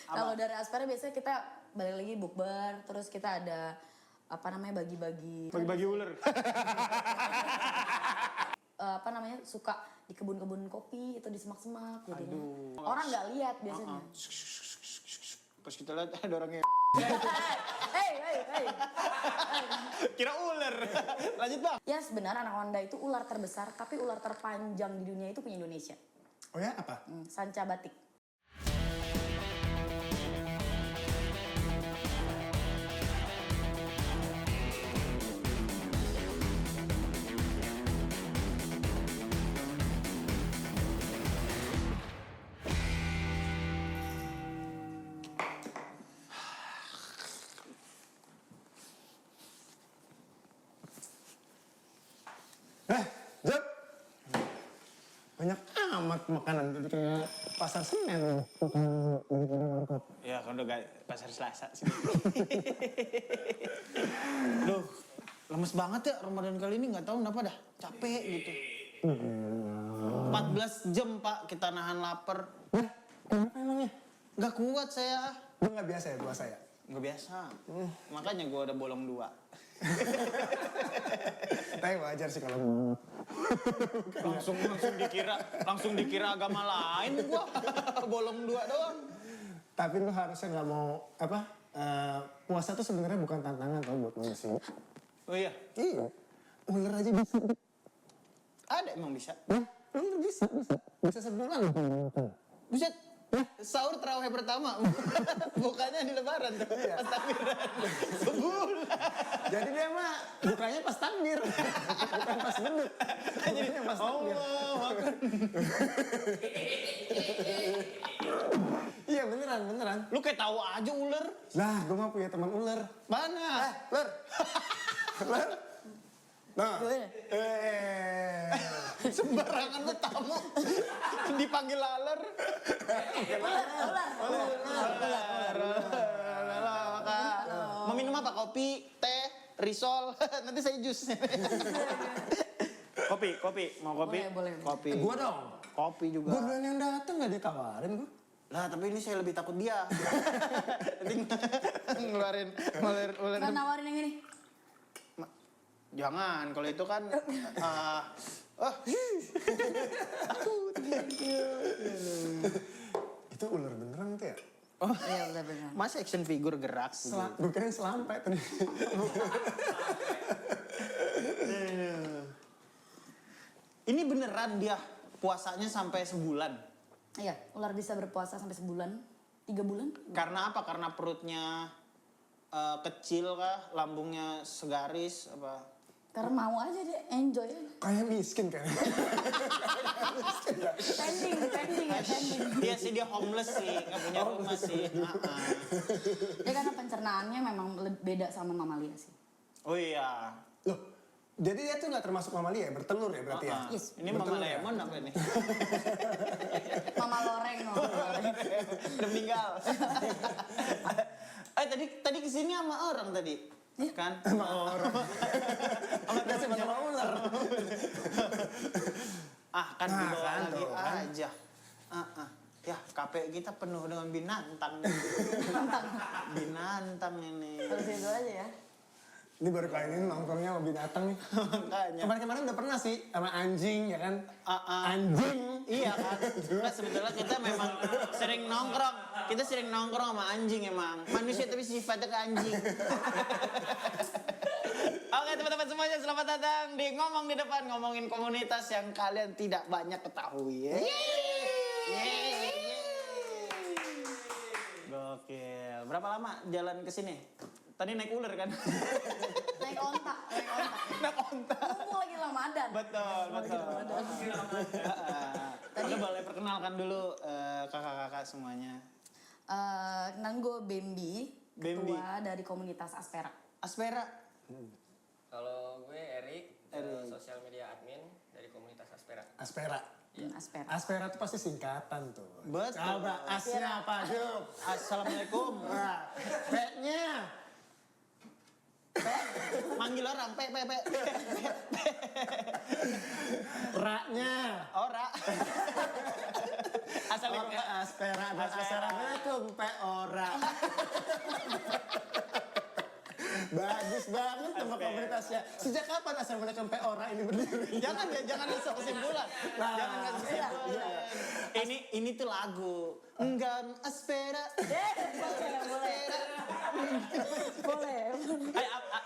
Kalau dari Aspera biasanya kita balik lagi bukber, terus kita ada apa namanya bagi-bagi ular. Apa namanya suka di kebun-kebun kopi itu di semak-semak jadinya. Orang nggak lihat biasanya. Pas kita lihat ada orangnya. Hey. Kira ular. Lanjut bang. Ya sebenarnya anaconda itu ular terbesar, tapi ular terpanjang di dunia itu punya Indonesia. Oh ya, apa? Sanca batik. Jep. Banyak amat makanan itu kayak pasar Senen. Ya kan udah pasar Selasa sih. Duh, lemes banget ya Ramadan kali ini, nggak tahu kenapa dah. Capek gitu. 14 jam Pak kita nahan lapar. Kenapa emangnya? Nggak kuat saya. Lu nggak biasa ya puasa ya? Nggak biasa. Makanya gue udah bolong 2. Tapi wajar sih kalau langsung dikira agama lain gua. Bolong 2 doang. Tapi lu harusnya nggak mau puasa tuh sebenarnya bukan tantangan tau buat manusia. Oh iya. Iya. Ular aja bisa. Ada emang bisa. Ular bisa sebulan. Buset. Sahur terawih pertama. Bukannya di lebaran tuh. Iya. Pas takbiran. Sebulan. Jadi dia mah bukanya pas takbir. Bukan pas beduk. Bukanya pas takbir. Iya beneran. Lu kayak tahu aja ular. Lah, gue mah punya teman ular. Mana? Ular. Ular. Nah. Sembarangan lu tamu. Dipanggil laler. Mau minum apa? Kopi, teh, risol. Nanti saya jus. Kopi. Mau kopi? Boleh. Kopi. Gua dong. Kopi juga. Gua duluan yang datang gak ditawarin gua. Lah, tapi ini saya lebih takut dia. Ngeluarin ular. Nggak nawarin yang ini. Jangan, kalau itu kan takut. Itu ular beneran tuh ya? Oh, Iya benar. masa action figure gerak? Bukannya selampai tadi. Ini beneran dia puasanya sampai sebulan? Iya, ular bisa berpuasa sampai sebulan, 3 bulan. Karena apa? Karena perutnya kecil kah? Lambungnya segaris apa? Karena mau aja dia, enjoy aja. Kayak miskin kan? Pending. Dia sih dia homeless sih, nggak punya rumah sih. Dia karena pencernaannya memang beda sama mamalia sih. Oh iya. Loh, jadi dia tuh gak termasuk mamalia ya? Bertelur ya berarti ya? Yes. Ini Mama Bertelur ya? Lemon apa ini? Mama loreng. Udah meninggal. Tadi kesini sama orang tadi. Kan? Sama orang. Sama ular. Kan Nah, dibawa kan, lagi tuh, kan. aja. Ya, KP kita penuh dengan binatang. Binatang ini. Terus itu aja ya. Ini baru kali ini nongkrongnya sama binatang nih. Makanya. Kemarin-kemarin udah pernah sih sama anjing ya kan? Anjing. Iya kan. Nah, sebetulnya kita memang sering nongkrong. Kita sering nongkrong sama anjing emang. Manusia tapi sifatnya ke anjing. Oke teman-teman semuanya, selamat datang di Ngomong di Depan. Ngomongin komunitas yang kalian tidak banyak ketahui. Yeay. Gokil. Berapa lama jalan ke sini? Tadi naik ular kan? Naik onta. Naik onta. Mumpung lagi Ramadan. Betul. Tadi boleh perkenalkan dulu kakak-kakak semuanya. Kenalin gue Bambi, ketua dari komunitas Aspera. Aspera. Kalau gue Erik, sosial media admin dari komunitas Aspera. Aspera. Aspera. Aspera itu pasti singkatan tuh. Betul. Coba asnya apa, Jup? Assalamualaikum. P-nya. Manggil orang, P. Ra-nya. Ora. Asal Oke, Aspera dan Aspera. Assalamualaikum Ora. Bagus banget nama komunitasnya. Sejak kapan Assalamualaikum Ora ini berdiri? Jangan ya, jangan masuk kesimpulan. Nah, Jangan masuk kesimpulan. Ini tuh lagu. Enggan Aspera. Boleh.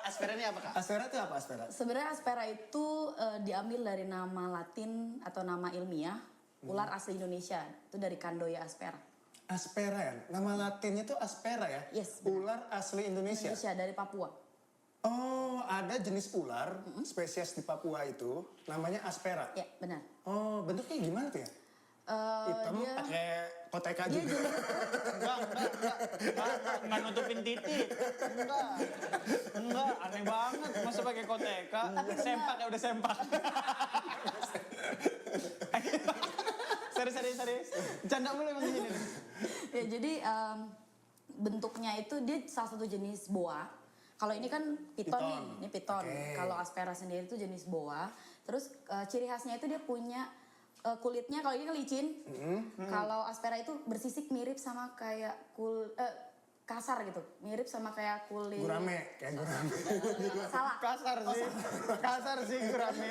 Aspera ini apa, Kak? Aspera itu apa Aspera? Sebenarnya Aspera itu diambil dari nama Latin atau nama ilmiah ular asli Indonesia. Itu dari Candoya aspera. Aspera ya? Nama latinnya itu Aspera ya? Yes, benar. Ular asli Indonesia. Indonesia dari Papua. Oh, ada jenis ular spesies di Papua itu namanya Aspera. Ya, benar. Oh, bentuknya gimana tuh ya? Hitam dia- pakai koteka Dia juga. Enggak nutupin titik. Enggak, aneh banget. Masa pakai koteka? Sempak ya udah sempak. Serius. Canda mulu emang gini. Ya, jadi bentuknya itu dia salah satu jenis boa. Kalau ini kan piton Piton. nih, ini piton. Oke. Kalau Aspera sendiri itu jenis boa. Terus ciri khasnya itu dia punya kulitnya, kalau ini kan licin. Kalau Aspera itu bersisik mirip sama kayak kasar gitu, mirip sama kayak kulit. Gurame, kayak gurame. Salah. Kasar sih gurame.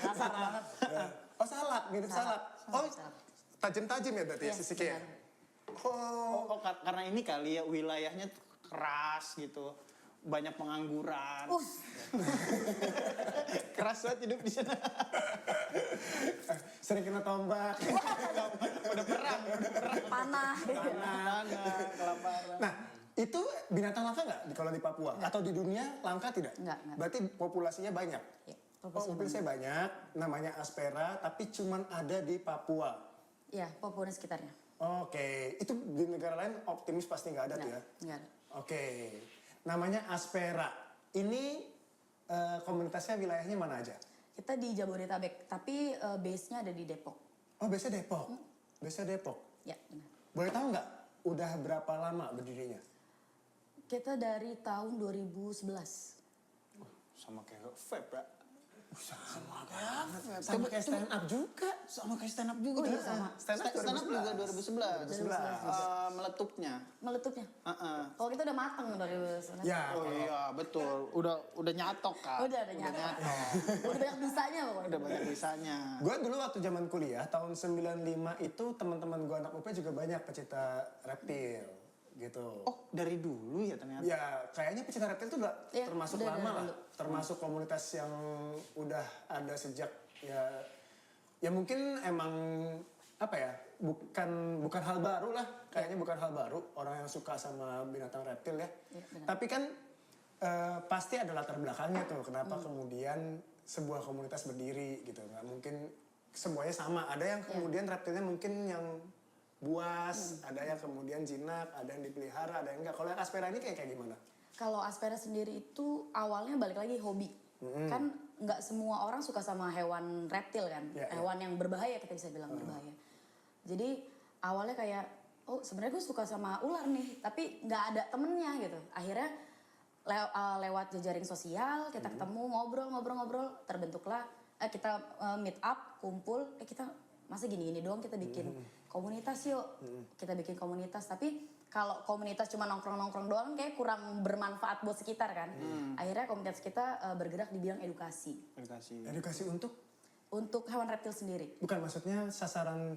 Kasar banget. Oh, salak, mirip salak. Oh, Salak. tajam-tajam ya berarti ya Yes, sisiknya? benar. Oh, Karena ini kali ya wilayahnya tuh keras gitu. Banyak pengangguran. Keras banget hidup di sana. sering kena tombak. Udah perang. Panah. Kelaparan. Nah, itu binatang langka nggak kalau di Papua? Atau di dunia langka tidak? Enggak. Berarti populasinya banyak? Ya, Oh, populasinya banyak, namanya Aspera, tapi cuman ada di Papua. Ya, Papua dan sekitarnya. Oke, itu di negara lain optimis pasti nggak ada tuh ya? Enggak ada. Oke, namanya Aspera. Ini komunitasnya wilayahnya mana aja? Kita di Jabodetabek, tapi base-nya ada di Depok. Oh, biasanya Depok. Biasanya Depok. Ya, benar. Boleh tahu nggak udah berapa lama berdirinya? Kita dari tahun 2011. Sama kayak vape ya. Sama kayak stand up juga. Sama kayak stand up juga. Oh, iya, sama. Stand up Stand up juga 2011. 2011. Meletupnya. Meletupnya. Kalau kita udah mateng dari 2011. Ya, Oh iya betul. Udah nyatok kan. Udah nyata. Udah banyak bisanya pokoknya. Udah banyak bisanya. gue dulu waktu zaman kuliah tahun 95 itu teman-teman gue anak UP juga banyak pecinta reptil gitu. Oh dari dulu ya ternyata. Ya kayaknya pecinta reptil itu udah Iya, termasuk udah lama dari lah, dulu. termasuk komunitas yang udah ada sejak ya mungkin emang apa ya bukan hal baru lah, kayaknya bukan hal baru orang yang suka sama binatang reptil ya. Iya, benar. Tapi kan pasti ada latar belakangnya tuh kenapa kemudian sebuah komunitas berdiri gitu, nggak mungkin semuanya sama. Ada yang kemudian reptilnya mungkin yang buas, ada yang kemudian jinak, ada yang dipelihara, ada yang enggak. Kalau yang Aspera ini kayak gimana? Kalau Aspera sendiri itu awalnya balik lagi hobi. Kan nggak semua orang suka sama hewan reptil kan. Ya, ya. Hewan yang berbahaya kita bisa bilang berbahaya. Jadi awalnya kayak, oh sebenarnya gue suka sama ular nih. Tapi nggak ada temennya gitu. Akhirnya lewat jejaring sosial kita ketemu ngobrol-ngobrol. Terbentuklah kita meet up, kumpul. Kita masa gini-gini doang kita bikin komunitas yuk. Kita bikin komunitas. Tapi kalau komunitas cuma nongkrong-nongkrong doang kayak kurang bermanfaat buat sekitar kan. Akhirnya komunitas kita bergerak di bidang edukasi. Edukasi Untuk hewan reptil sendiri. bukan maksudnya sasaran yang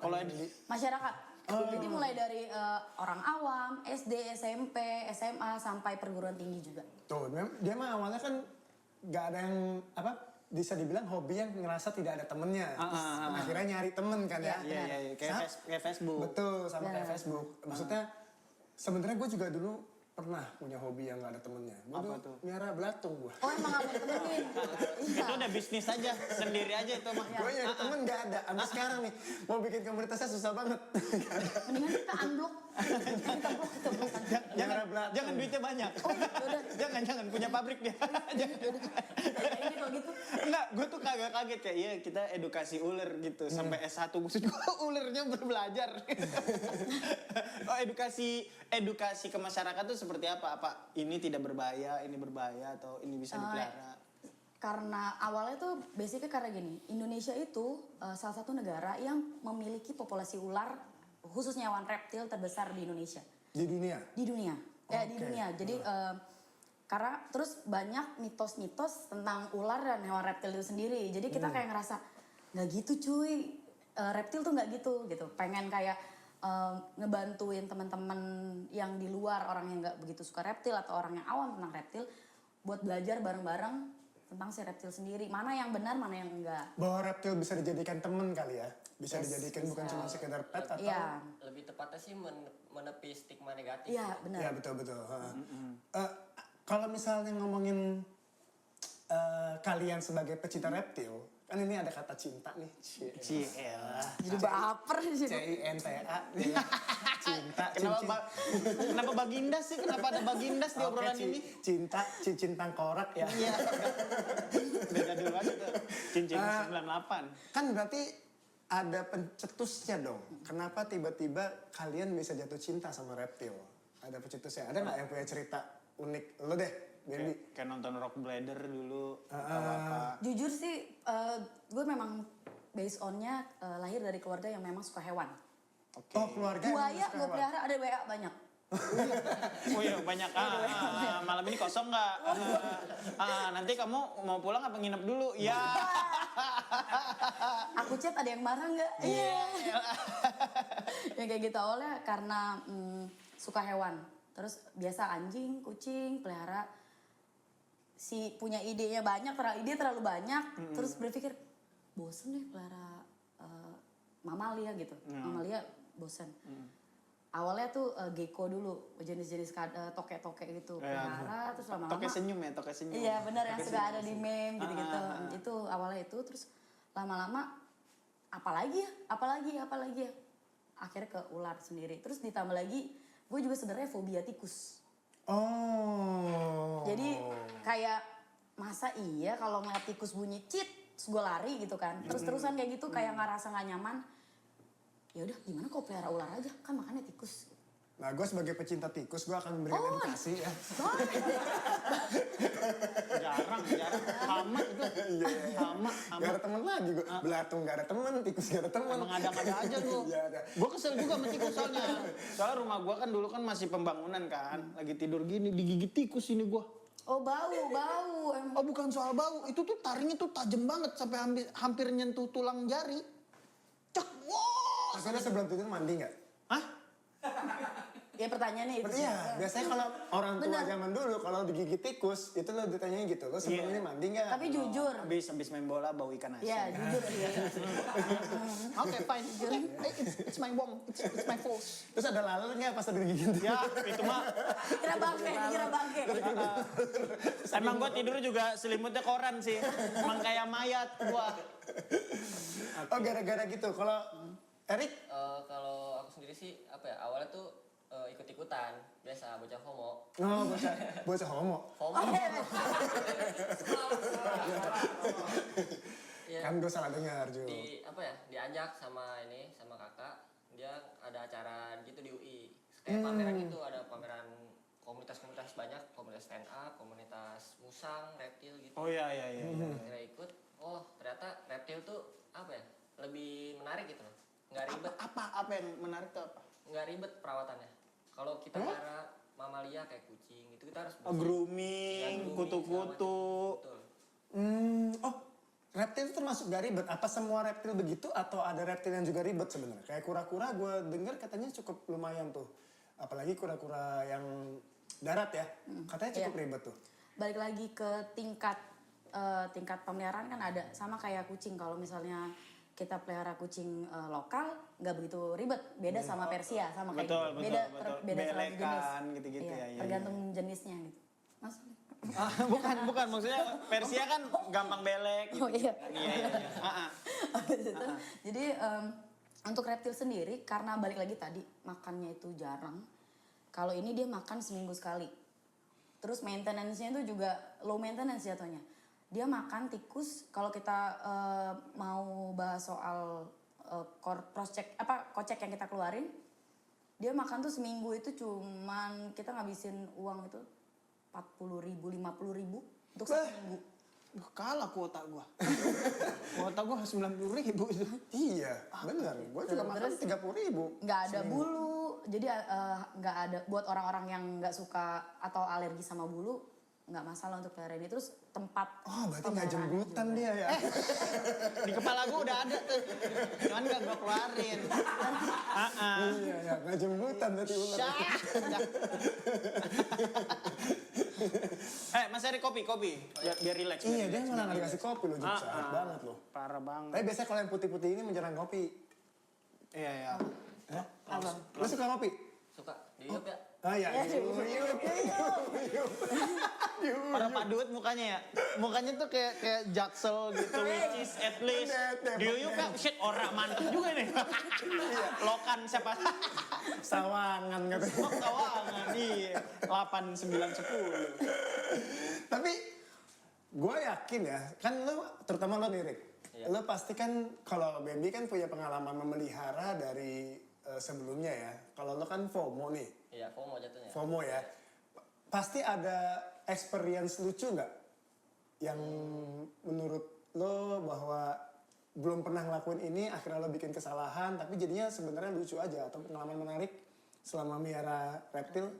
Kalau tadi Masyarakat. Jadi mulai dari orang awam, SD, SMP, SMA, sampai perguruan tinggi juga. tuh dia mah awalnya kan nggak ada yang bisa dibilang hobi yang ngerasa tidak ada temennya. Terus akhirnya nyari temen kan ya. Iya. Kayak Facebook. Betul, sama kayak Benar. Facebook. Maksudnya sebenarnya gue juga dulu pernah punya hobi yang gak ada temennya. Gue Apa dulu tuh? miara belatung gue. Oh emang gak mau ditemenin? Itu udah bisnis aja, sendiri aja itu mah. Gue nyari temen gak ada. Sampai sekarang nih, mau bikin komunitasnya susah banget. Mendingan kita unblock. Kita block. Jangan duitnya banyak. Oh yaudah. jangan punya pabrik dia. Jangan. Ini kalau gitu. Enggak, gue tuh kagak kaget kayak iya kita edukasi ular gitu sampai S1 maksud gue ularnya berbelajar. Oh edukasi ke masyarakat tuh seperti apa? Apa ini tidak berbahaya, ini berbahaya atau ini bisa dipelihara? Karena awalnya tuh basicnya karena gini, Indonesia itu salah satu negara yang memiliki populasi ular khususnya hewan reptil terbesar di Indonesia. Di dunia? Di dunia. Ya di Oke. dunia. Jadi karena terus banyak mitos-mitos tentang ular dan hewan reptil itu sendiri. Jadi kita kayak ngerasa nggak gitu cuy. Reptil tuh nggak gitu. Pengen kayak ngebantuin teman-teman yang di luar, orang yang nggak begitu suka reptil atau orang yang awam tentang reptil buat belajar bareng-bareng tentang si reptil sendiri. Mana yang benar, mana yang enggak. Bahwa reptil bisa dijadikan temen kali ya? Bisa Yes, dijadikan bukan bisa. cuma sekedar pet atau... Iya. Lebih tepatnya sih menepi stigma negatif. Iya, sih. benar. Iya betul-betul. Kalau misalnya ngomongin kalian sebagai pecinta reptil, kan ini ada kata cinta nih. Cielah. Jadi baper di sini. CINTA. ya. Cinta, Kenapa Bagindas sih? Kenapa ada Bagindas di obrolan ini? Cinta, cincin tangkorak ya. Iya. Beda dulu aja tuh. Cincin 98. Kan berarti ada pencetusnya dong. Kenapa tiba-tiba kalian bisa jatuh cinta sama reptil? Ada pencetusnya. Ada nggak yang punya cerita unik? Lo deh, Baby. Kayak nonton Rock Bladder dulu atau apa. Jujur sih, gue memang based on-nya lahir dari keluarga yang memang suka hewan. Oke. Oh keluarga yang Buaya suka gue hewan. pelihara, ada WA banyak. Oh iya banyak. Malam ini kosong nggak? Nanti kamu mau pulang apa nginep dulu? Ya. Aku chat ada yang marah nggak? Iya. Yang kayak gitu awalnya karena suka hewan. Terus biasa anjing, kucing, pelihara. Si punya idenya banyak, terlalu banyak. Terus berpikir, bosen deh pelihara mamalia gitu. Mamalia bosen. Awalnya tuh gecko dulu, jenis-jenis toke-toke gitu. Pelihara, terus lama-lama. Toke senyum ya, toke senyum. Iya benar yang Toke suka senyum. ada di meme gitu-gitu. Itu awalnya itu, terus lama-lama apalagi ya. Akhirnya ke ular sendiri. Terus ditambah lagi, gue juga sebenarnya fobia tikus. Oh. Jadi kayak masa iya kalau ngeliat tikus bunyi cit, terus gue lari gitu kan. Terus-terusan kayak gitu kayak ngerasa nggak nyaman. Ya udah gimana kok pelihara ular aja, kan makannya tikus. Nah gue sebagai pecinta tikus, gue akan memberikan edukasi ya. Jarang. Hama itu. Hama. Gak ada temen lagi gue. Belatung gak ada temen, tikus gak ada temen. Emang ada-ada aja lu. Iya ada. Gue kesel juga sama tikus soalnya. Soalnya rumah gue kan dulu kan masih pembangunan kan. Lagi tidur gini, digigit tikus ini gue. Oh bau emang. Oh bukan soal bau, itu tuh taringnya tuh tajam banget sampai hampir nyentuh tulang jari. Cek, wow. Maksudnya sebelum tidur mandi gak? Hah? Ya pertanyaannya itu. Iya, biasanya kalau orang tua Benar. zaman dulu kalau digigit tikus itu lo ditanyanya gitu, lo sebelum ini mandi nggak? Tapi jujur. Habis main bola bau ikan asin. Ya jujur sih. Oke, fine. It's my bomb. It's my fault. Terus ada laler nggak pas udah digigit? Ya, itu mah. Kira bangke. Emang gua tidur juga selimutnya koran sih. Emang kayak mayat gua. Oh gara-gara gitu. Kalau Erik? Kalau aku sendiri sih apa ya, awalnya tuh ikut-ikutan, biasa bocah homo. Oh bocah homo. Homo. Iya. Kan gue salah dengar Ju. Diajak sama kakak, dia ada acara gitu di UI. Kayak pameran gitu, ada pameran komunitas-komunitas banyak, komunitas stand up, komunitas musang, reptil gitu. Oh iya. Akhirnya ikut, oh ternyata reptil tuh apa ya, lebih menarik gitu loh. Nggak ribet, Apa yang menarik tuh apa? nggak ribet perawatannya. Kalau kita pelihara mamalia kayak kucing itu kita harus Oh, grooming, Ya, kutu-kutu. betul. Oh reptil itu termasuk gak ribet? Apa semua reptil begitu atau ada reptil yang juga ribet sebenarnya? Kayak kura-kura gue dengar katanya cukup lumayan tuh. Apalagi kura-kura yang darat ya, katanya cukup ribet tuh. Balik lagi ke tingkat pemeliharaan kan ada sama kayak kucing. Kalau misalnya kita pelihara kucing lokal nggak begitu ribet, beda sama Persia sama kayak Betul, gitu. Beda betul. beda terlalu jenis. Belekan, gitu-gitu ya, iya, tergantung jenisnya gitu. Maksudnya? Bukan maksudnya Persia kan gampang belek gitu. Oh iya. Iya. Habis itu, jadi untuk reptil sendiri karena balik lagi tadi makannya itu jarang. Kalau ini dia makan seminggu sekali. Terus maintenance-nya itu juga low maintenance jatuhnya. Dia makan tikus. Kalau kita mau bahas soal kocek yang kita keluarin, dia makan tuh seminggu itu cuman kita ngabisin uang itu 40.000, 50.000 untuk seminggu. Kalah kuota gua. Kuota gua 90.000 itu. Iya, benar. Gue juga makan 30.000. Nggak ada bulu, jadi nggak ada buat orang-orang yang nggak suka atau alergi sama bulu, nggak masalah untuk pelihara ini. Terus tempat Oh, berarti nggak pemeliharaannya jembutan juga. dia ya? Di kepala gua udah ada tuh. Cuman gak gua keluarin. Iya, ya, nggak jembutan berarti ular. Syah. Mas Eri kopi. Biar relax. Iya, dia malah nggak dikasih kopi loh, Jok. Jahat banget loh. Parah banget. Tapi biasanya kalau yang putih-putih ini menjelang kopi. Iya. Hah? Abang. Lu suka kopi? Suka di YouTube ya. Ah iya. Pada padut mukanya ya. Mukanya tuh kayak Jaksel gitu, which is at least. Diuyup ya, shit orang mantep juga nih. Lokan siapa? Sawangan katanya. Oh, kawangan, iya. 8, 9, 10. Tapi gue yakin ya, kan lu terutama lo nih Rick. Iya. Lo pasti kan kalau Baby kan punya pengalaman memelihara dari sebelumnya ya. Kalau lo kan FOMO nih. Iya, FOMO jatuhnya. FOMO ya. Pasti ada experience lucu nggak yang menurut lo bahwa belum pernah ngelakuin ini akhirnya lo bikin kesalahan tapi jadinya sebenarnya lucu aja atau pengalaman menarik selama miara reptil?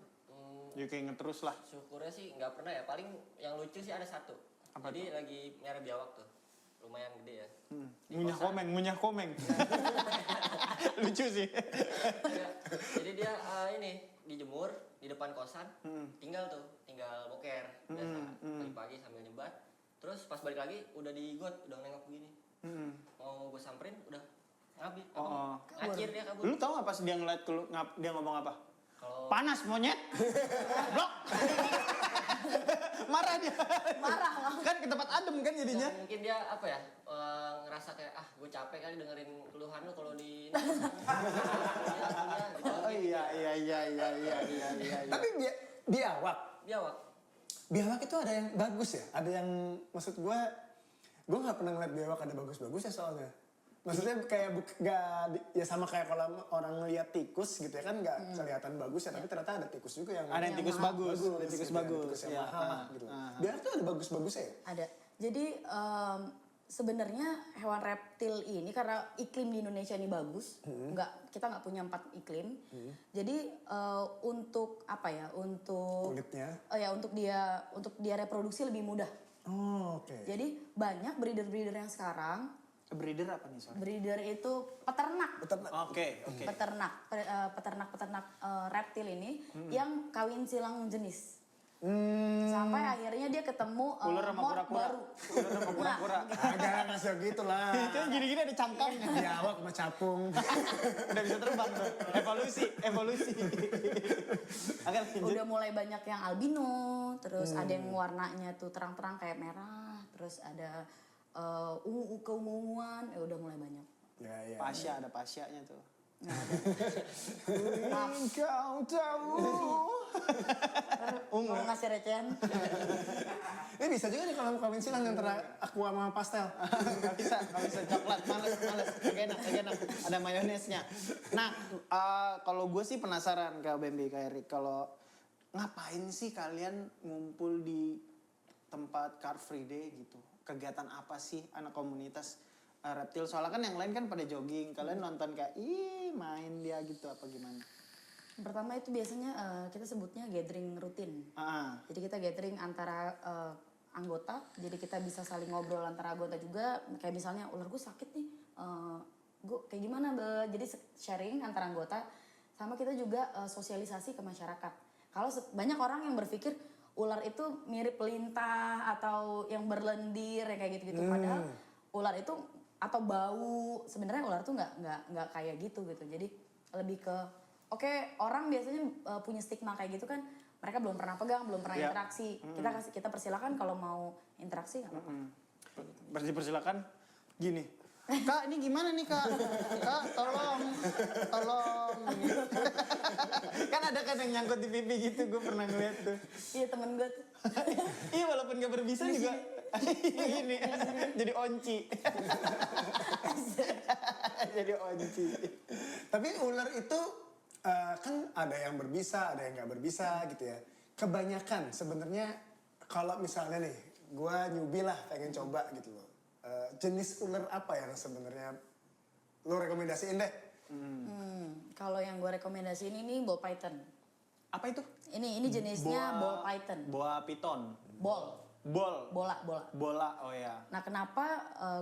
Ya keinget terus lah. Syukurnya sih nggak pernah ya. Paling yang lucu sih ada satu. Apa Jadi lagi nyari biawak tuh. Lumayan gede ya. Ngunyah komeng. Lucu sih. Iya. Jadi dia ini dijemur di depan kosan. Tinggal boker biasa. Pagi-pagi sambil nyebat. Terus pas balik lagi udah di got, udah nengok begini. Mau gue samperin udah ngabis. Ngacir dia kabur. Lu tau gak pas dia ngeliat dia ngomong apa? Kalau Panas monyet. Blok. Marah dia. Marah lah. Kan ke tempat adem kan jadinya. mungkin dia apa ya ngerasa kayak gue capek kali dengerin keluhan lu kalau di Oh iya. Tapi biawak. Biawak itu ada yang bagus ya? Ada yang, maksud gue nggak pernah ngeliat biawak ada bagus-bagus ya soalnya. Maksudnya kayak ya sama kayak kalau orang ngeliat tikus gitu ya kan nggak kelihatan bagus ya, tapi ternyata ada tikus juga yang Ada yang tikus bagus. Ada tikus gitu, bagus. tikus yang Iya. mahal gitu. Biawak tuh ada bagus-bagusnya ya? Ada. Jadi sebenarnya hewan reptil ini karena iklim di Indonesia ini bagus, kita nggak punya 4 iklim. Jadi untuk apa ya? Untuk Kulitnya. untuk dia reproduksi lebih mudah. Oh, oke. Jadi banyak breeder-breeder yang sekarang, Breeder apa nih sorry? breeder itu peternak. Oke. Peternak reptil ini yang kawin silang jenis. Sampai akhirnya dia ketemu Ular sama mort kura-kura. baru. Ular sama kura-kura. Agak ngasih gitu lah. Itu yang gini-gini ada cangkangnya. Biawak sama capung. Udah bisa terbang tuh. Evolusi. Akan lanjut. Udah mulai banyak yang albino, terus ada yang warnanya tuh terang-terang kayak merah, terus ada keunguan, udah mulai banyak. Ya. Pasya, ada Pasyanya tuh. Kau tahu. Mau ngasih recehan? Ini bisa juga nih kalau kawin silang antara aqua sama pastel. Gak bisa coklat, males. Gak enak. Ada mayonesnya. Nah, kalau gue sih penasaran Kak Bambi, Kak Erik, kalau ngapain sih kalian ngumpul di tempat Car Free Day gitu? Kegiatan apa sih anak komunitas reptil? Soalnya kan yang lain kan pada jogging, kalian nonton kayak main dia gitu apa gimana? Pertama itu biasanya kita sebutnya gathering rutin. Jadi kita gathering antara anggota, jadi kita bisa saling ngobrol antara anggota juga. Kayak misalnya ular gue sakit nih, gue kayak gimana Be? Jadi sharing antara anggota, sama kita juga sosialisasi ke masyarakat. Kalau banyak orang yang berpikir ular itu mirip pelintah atau yang berlendir yang kayak gitu-gitu. Padahal ular itu atau bau, sebenarnya ular tuh nggak kayak gitu. Jadi lebih ke orang biasanya punya stigma kayak gitu kan, mereka belum pernah pegang, belum pernah interaksi. Kita persilakan kalau mau interaksi nggak apa-apa. Berarti persilakan gini. Kak, ini gimana nih Kak? Kak, tolong. Kan ada kan yang nyangkut di pipi gitu, gue pernah ngeliat tuh. Iya temen gue tuh. Iya walaupun gak berbisa juga. Gini, jadi onci. Jadi onci. Tapi ular itu kan ada yang berbisa, ada yang nggak berbisa gitu ya. Kebanyakan sebenarnya kalau misalnya nih gue newbie lah pengen coba gitu loh. Jenis ular apa yang sebenarnya lo rekomendasiin deh? Kalau yang gue rekomendasiin ini ball python. Apa itu? Ini jenisnya ball python. Boa piton. Ball. Bola. Bola. Oh ya. Nah kenapa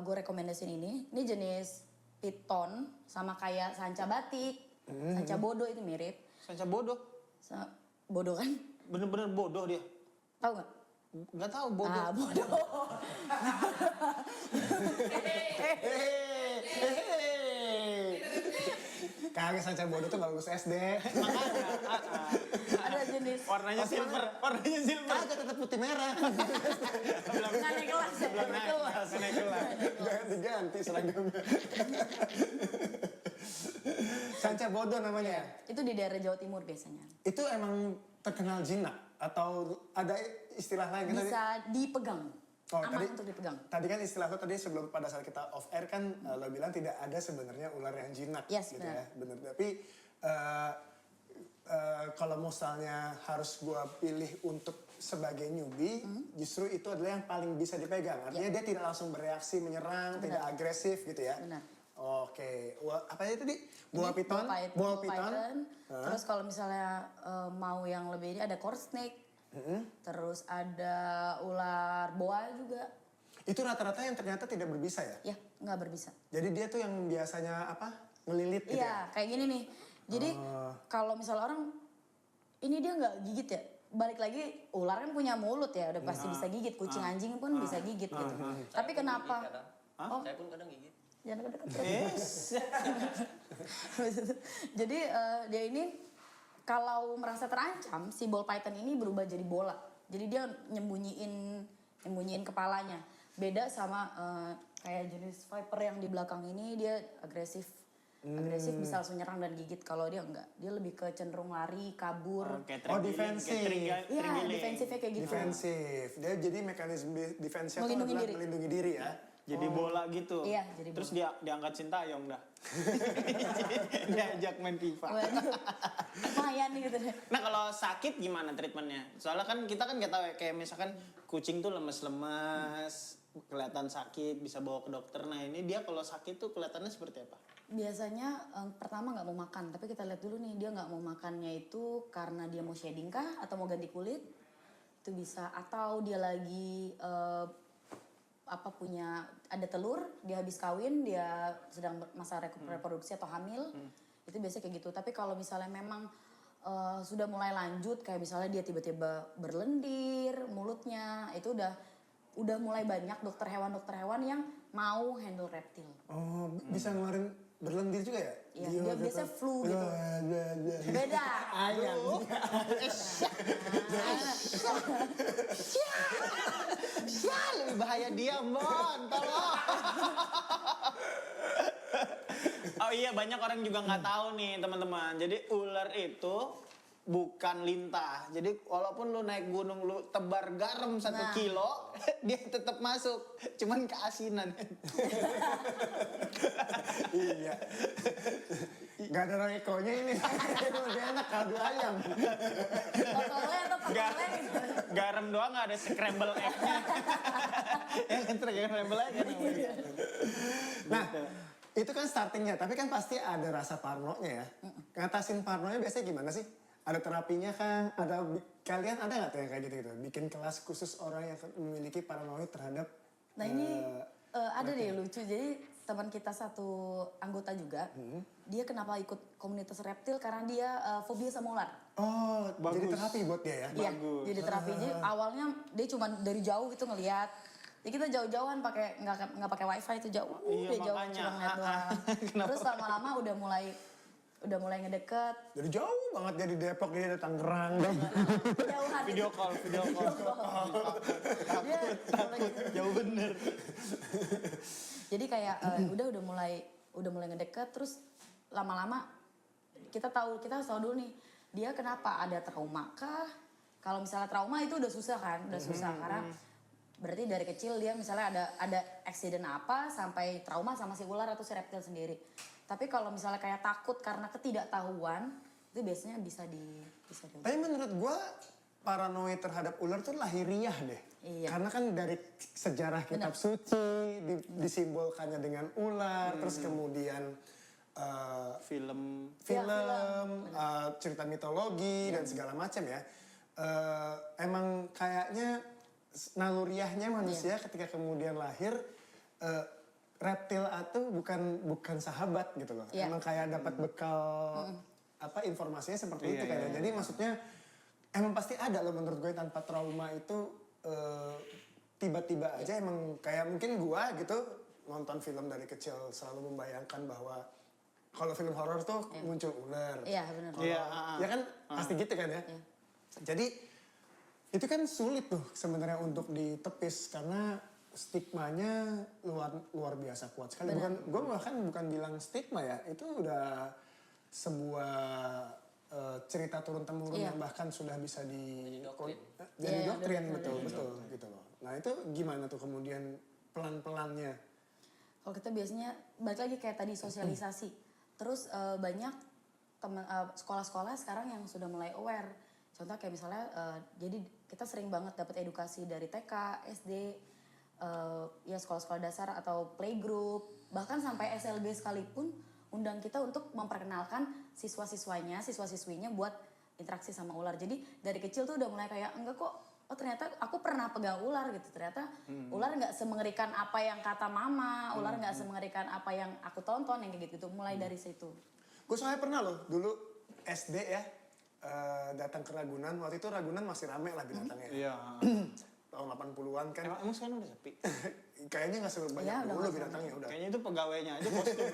gue rekomendasiin ini? Ini jenis piton sama kayak sanca batik, sanca bodo itu mirip. Sanca bodoh. Bodo kan? Bener-bener bodoh dia. Tahu nggak? Nggak tahu bodoh. Ah, bodoh. Kagak sanca bodoh tuh bagus SD. Ada jenis. Warnanya silver. Kagak tetap putih merah. Nggak naik kelas ya? Belum naik kelas. Jangan diganti seragamnya. Sanca bodoh namanya. Itu di daerah Jawa Timur biasanya. Itu emang terkenal jinak atau ada istilah lain kan tadi? Bisa dipegang. Oh, Aman untuk dipegang. Tadi kan istilah lo tadi sebelum pada saat kita off air kan lo bilang tidak ada sebenarnya ular yang jinak Yes, gitu benar. ya. Benar. Tapi kalau misalnya harus gua pilih untuk sebagai newbie, justru itu adalah yang paling bisa dipegang. Artinya dia tidak langsung bereaksi menyerang, tidak agresif gitu ya. Benar. Oke, apa itu tadi? Boa Ini piton, ball python. Terus kalau misalnya mau yang lebih ini ada cord snake. Terus ada ular boa juga. Itu rata-rata yang ternyata tidak berbisa ya? Ya, nggak berbisa. Jadi dia tuh yang biasanya apa? Ngelilit gitu ya? Iya, kayak gini nih. Jadi kalau misalnya orang ini dia nggak gigit ya. Balik lagi ular kan punya mulut ya, udah pasti bisa gigit. Kucing anjing pun bisa gigit gitu. Tapi kenapa? Oh, Saya pun kadang gigit. jangan dekat-dekat. Jadi dia ini kalau merasa terancam, si ball python ini berubah jadi bola. Jadi dia nyembunyiin kepalanya. Beda sama kayak jenis viper yang di belakang ini, dia agresif. Agresif bisa langsung nyerang dan gigit. Kalau dia enggak, dia lebih ke cenderung lari, kabur. Defensif. Iya, defensifnya kayak gitu. Defensif. Dia jadi mekanisme defensifnya itu Melindungi adalah diri. melindungi diri ya. Jadi bola gitu. Iya, jadi Terus diangkat Sintayong dah. Diajak main FIFA. Waduh, lumayan gitu. Nah kalau sakit gimana treatmentnya? Soalnya kan kita kan nggak tahu ya, kayak misalkan kucing tuh lemes-lemes, kelihatan sakit, bisa bawa ke dokter. Nah ini dia kalau sakit tuh kelihatannya seperti apa? Biasanya pertama nggak mau makan, tapi kita lihat dulu nih dia nggak mau makannya itu karena dia mau shedding kah atau mau ganti kulit, itu bisa. Atau dia lagi punya ada telur, dia habis kawin, dia sedang masa reproduksi atau hamil, itu biasanya kayak gitu. Tapi kalau misalnya memang sudah mulai lanjut, kayak misalnya dia tiba-tiba berlendir mulutnya, itu udah mulai banyak dokter hewan yang mau handle reptil. Oh, bisa ngeluarin berlendir juga ya? Iya, dia biasanya flu gitu. Beda. Ayam. Lebih bahaya dia, Bon. Tolong. Oh iya, banyak orang juga nggak tahu nih, teman-teman. Jadi ular itu bukan lintah. Jadi walaupun lu naik gunung, lu tebar garam 1 kilo, dia tetap masuk. Cuman keasinan. Iya. Gak ada rekonya ini. Lebih enak kaldu ayam. Totolnya atau totolnya gitu. Garam doang nggak ada scramble egg-nya. Ya kan scramble egg kan namanya. Nah, itu kan startingnya. Tapi kan pasti ada rasa parnonya ya. Ngatasin parnonya biasanya gimana sih? Ada terapinya kan? Kalian ada nggak tuh yang kayak gitu-gitu? Bikin kelas khusus orang yang memiliki paranoid terhadap... Nah ini ada deh lucu. Jadi teman kita satu anggota juga, dia kenapa ikut komunitas reptil karena dia fobia sama ular. Oh, jadi terapi buat dia ya? Iya, jadi terapi. Jadi awalnya dia cuma dari jauh gitu ngelihat. Ya kita jauh-jauhan pakai nggak pakai wifi itu jauh, Iya, dia jauh makanya. cuma ngeliat doang. Terus lama-lama udah mulai ngedeket. Dari jauh banget dari Depok, dia dari Tangerang. Jauhan. Video call. Dia mulai Jauh bener. Jadi kayak udah mulai ngedeket, terus lama-lama kita harus tahu dulu nih dia kenapa, ada trauma kah? Kalau misalnya trauma itu udah susah kan, karena berarti dari kecil dia misalnya ada accident apa sampai trauma sama si ular atau si reptil sendiri. Tapi kalau misalnya kayak takut karena ketidaktahuan, itu biasanya bisa di. Tapi menurut gue paranoid terhadap ular tuh lahiriah deh. Iya. Karena kan dari sejarah kitab suci disimbolkannya dengan ular, terus kemudian Film. cerita mitologi dan segala macam ya. Emang kayaknya naluriahnya manusia ketika kemudian lahir reptil itu bukan sahabat gitu loh. Iya. Emang kayak dapat bekal informasinya seperti itu kayaknya. Jadi maksudnya emang pasti ada loh menurut gue tanpa trauma itu tiba-tiba aja emang kayak mungkin gua gitu nonton film dari kecil selalu membayangkan bahwa kalau film horor tuh muncul ular. Iya, benar. Ya kan pasti gitu kan ya. Iya. Jadi itu kan sulit tuh sebenarnya untuk ditepis karena stigmanya luar biasa kuat sekali. Gue bahkan bukan bilang stigma ya, itu udah sebuah cerita turun temurun yang bahkan sudah bisa jadi doktrin betul gitu loh. Nah itu gimana tuh kemudian pelan-pelannya? Kalau kita biasanya balik lagi kayak tadi sosialisasi. Terus banyak sekolah-sekolah sekarang yang sudah mulai aware. Contoh kayak misalnya jadi kita sering banget dapat edukasi dari TK, SD, ya sekolah-sekolah dasar atau playgroup, bahkan sampai SLB sekalipun undang kita untuk memperkenalkan siswa-siswinya buat interaksi sama ular. Jadi dari kecil tuh udah mulai kayak enggak kok, oh ternyata aku pernah pegang ular gitu. Ternyata ular nggak semengerikan apa yang kata mama, ular nggak semengerikan apa yang aku tonton yang kayak gitu. Mulai dari situ. Gue soalnya pernah loh dulu SD ya datang ke Ragunan. Waktu itu Ragunan masih rame lah binatangnya. Iya. Tahun 80-an kan. Emang sekarang udah sepi? Kayaknya nggak sebanyak dulu binatangnya udah. Kayaknya itu pegawainya aja kostum.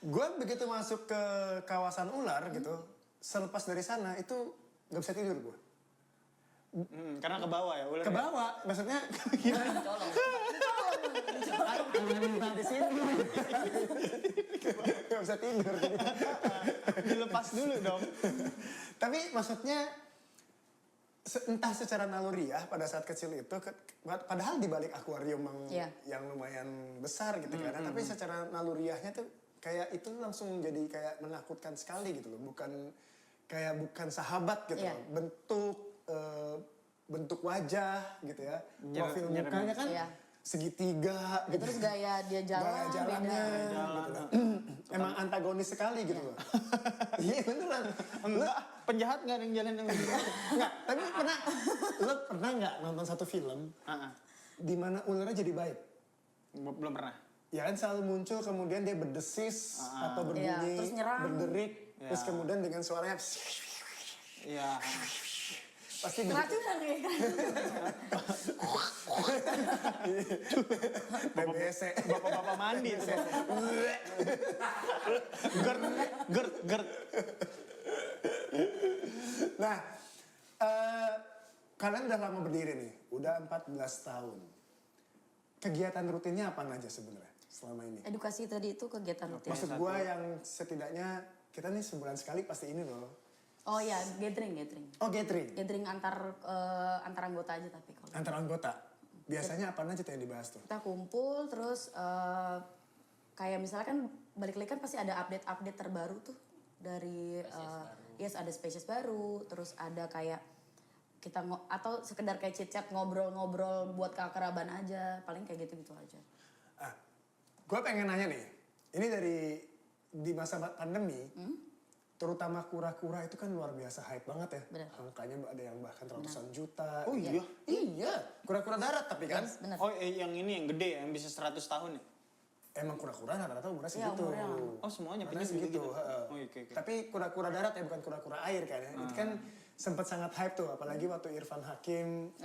Gue begitu masuk ke kawasan ular gitu, selepas dari sana itu nggak bisa tidur gue. Karena ke bawah ya ular. Ke bawah, maksudnya gimana? Di sini. Nggak bisa tidur. Dilepas dulu dong. Tapi maksudnya entah secara naluriah pada saat kecil itu, padahal di balik akuarium yang lumayan besar gitu kan, tapi secara naluriahnya tuh kayak itu langsung jadi kayak menakutkan sekali gitu loh, bukan sahabat gitu loh, bentuk wajah gitu ya, profil mukanya kan segitiga gitu. Terus gaya dia jalan jalannya beda. gitu loh. Emang antagonis sekali gitu loh. Iya beneran. Enggak, penjahat nggak ada yang jalan dengan dia. Enggak, tapi lo pernah nggak nonton satu film di mana ularnya jadi baik? Belum pernah. Ya kan selalu muncul kemudian dia berdesis atau berbunyi, terus nyerang. berderik, terus kemudian dengan suaranya Iya. pasti begitu. Keracunan kayak BBS. Bapak-bapak mandi tuh. Gerd. Nah, kalian udah lama berdiri nih, udah 14 tahun. Kegiatan rutinnya apa aja sebenarnya selama ini? Edukasi tadi itu kegiatan rutin. Maksud gue yang setidaknya kita nih sebulan sekali pasti ini loh. Oh ya, gathering. Oh gathering? Gathering antar anggota aja tapi kalau. Antar anggota? Biasanya apa aja tuh yang dibahas tuh? Kita kumpul terus kayak misalnya kan balik lagi kan pasti ada update terbaru tuh dari ada spesies baru, terus ada kayak kita atau sekedar kayak chit-chat ngobrol-ngobrol buat keakraban aja, paling kayak gitu-gitu aja. Gue pengen nanya nih, ini di masa pandemi, terutama kura-kura itu kan luar biasa hype banget ya. Benar. Angkanya ada yang bahkan ratusan juta. Oh iya? Iya, kura-kura darat tapi kan. Benar. Oh yang ini yang gede yang bisa 100 tahun ya? Emang kura-kura rata-rata umurnya Iya, segitu. umurnya. Oh semuanya Umurnya segitu. Oh oke. Tapi kura-kura darat ya bukan kura-kura air kan ya. Itu kan sempat sangat hype tuh, apalagi waktu Irfan Hakim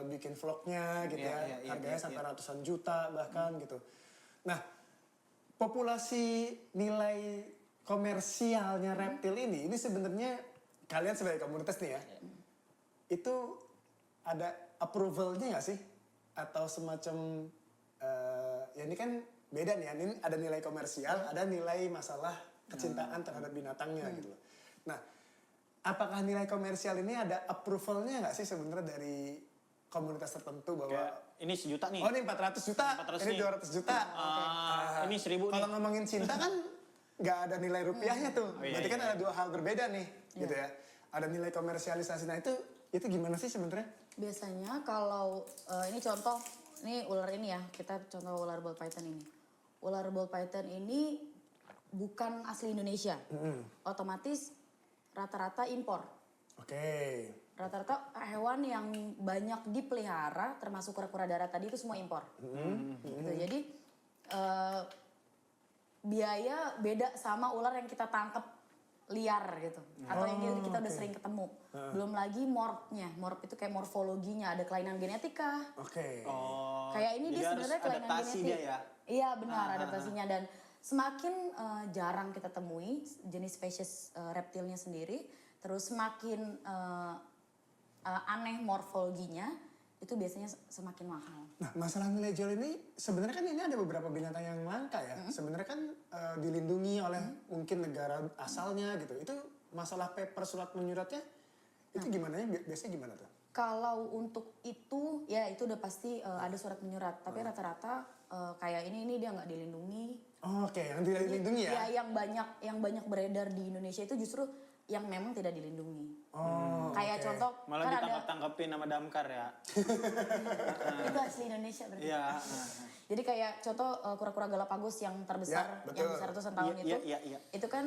bikin vlognya gitu ya. Harganya sampai ratusan juta bahkan gitu. Nah, populasi nilai komersialnya reptil ini sebenarnya kalian sebagai komunitas nih ya, itu ada approval-nya nggak sih? Atau semacam, ya ini kan beda nih ya, ini ada nilai komersial, ada nilai masalah kecintaan terhadap binatangnya gitu loh. Nah, apakah nilai komersial ini ada approval-nya nggak sih sebenarnya dari komunitas tertentu bahwa Kayak ini 1 juta nih. oh ini 400 juta, 400 ini nih. 200 juta. Ini 1000 nih. Kalau ngomongin cinta kan nggak ada nilai rupiahnya tuh. iya, Berarti kan iya. ada dua hal berbeda nih, gitu ya. ada nilai komersialisasi. Nah itu gimana sih sebenarnya? Biasanya kalau ini contoh, ini ular ini ya, kita contoh ular ball python ini. Ular ball python ini bukan asli Indonesia, otomatis rata-rata impor. Oke. Rata-rata hewan yang banyak dipelihara, termasuk kura-kura darat tadi itu semua impor. Gitu. Jadi biaya beda sama ular yang kita tangkap liar gitu, atau yang kita udah sering ketemu. Belum lagi morphnya, morph itu kayak morfologinya, ada kelainan genetika. Oke. Oh. Kayak ini dia jadi harus sebenarnya kelainan adaptasi genetik. dia ya. Iya benar adaptasinya, dan semakin jarang kita temui jenis spesies reptilnya sendiri, terus semakin aneh morfologinya, itu biasanya semakin mahal. Nah masalah nilai jual ini sebenarnya kan ini ada beberapa binatang yang langka ya. Sebenarnya kan dilindungi oleh mungkin negara asalnya gitu. Itu masalah paper surat menyuratnya itu gimana ya? Biasanya gimana tuh? Kalau untuk itu ya itu udah pasti ada surat menyurat, tapi rata-rata kayak ini dia nggak dilindungi. Oh, oke, yang tidak dilindungi ya? Ya yang banyak beredar di Indonesia itu justru yang memang tidak dilindungi. Oh, Kayak oke. contoh Malah kan ada ditangkap-tangkapin sama damkar ya. itu asli Indonesia berarti. Iya. Jadi kayak contoh kura-kura Galapagos yang terbesar, Ya, betul. yang besar ratusan tahun Iya, itu, iya, iya. itu kan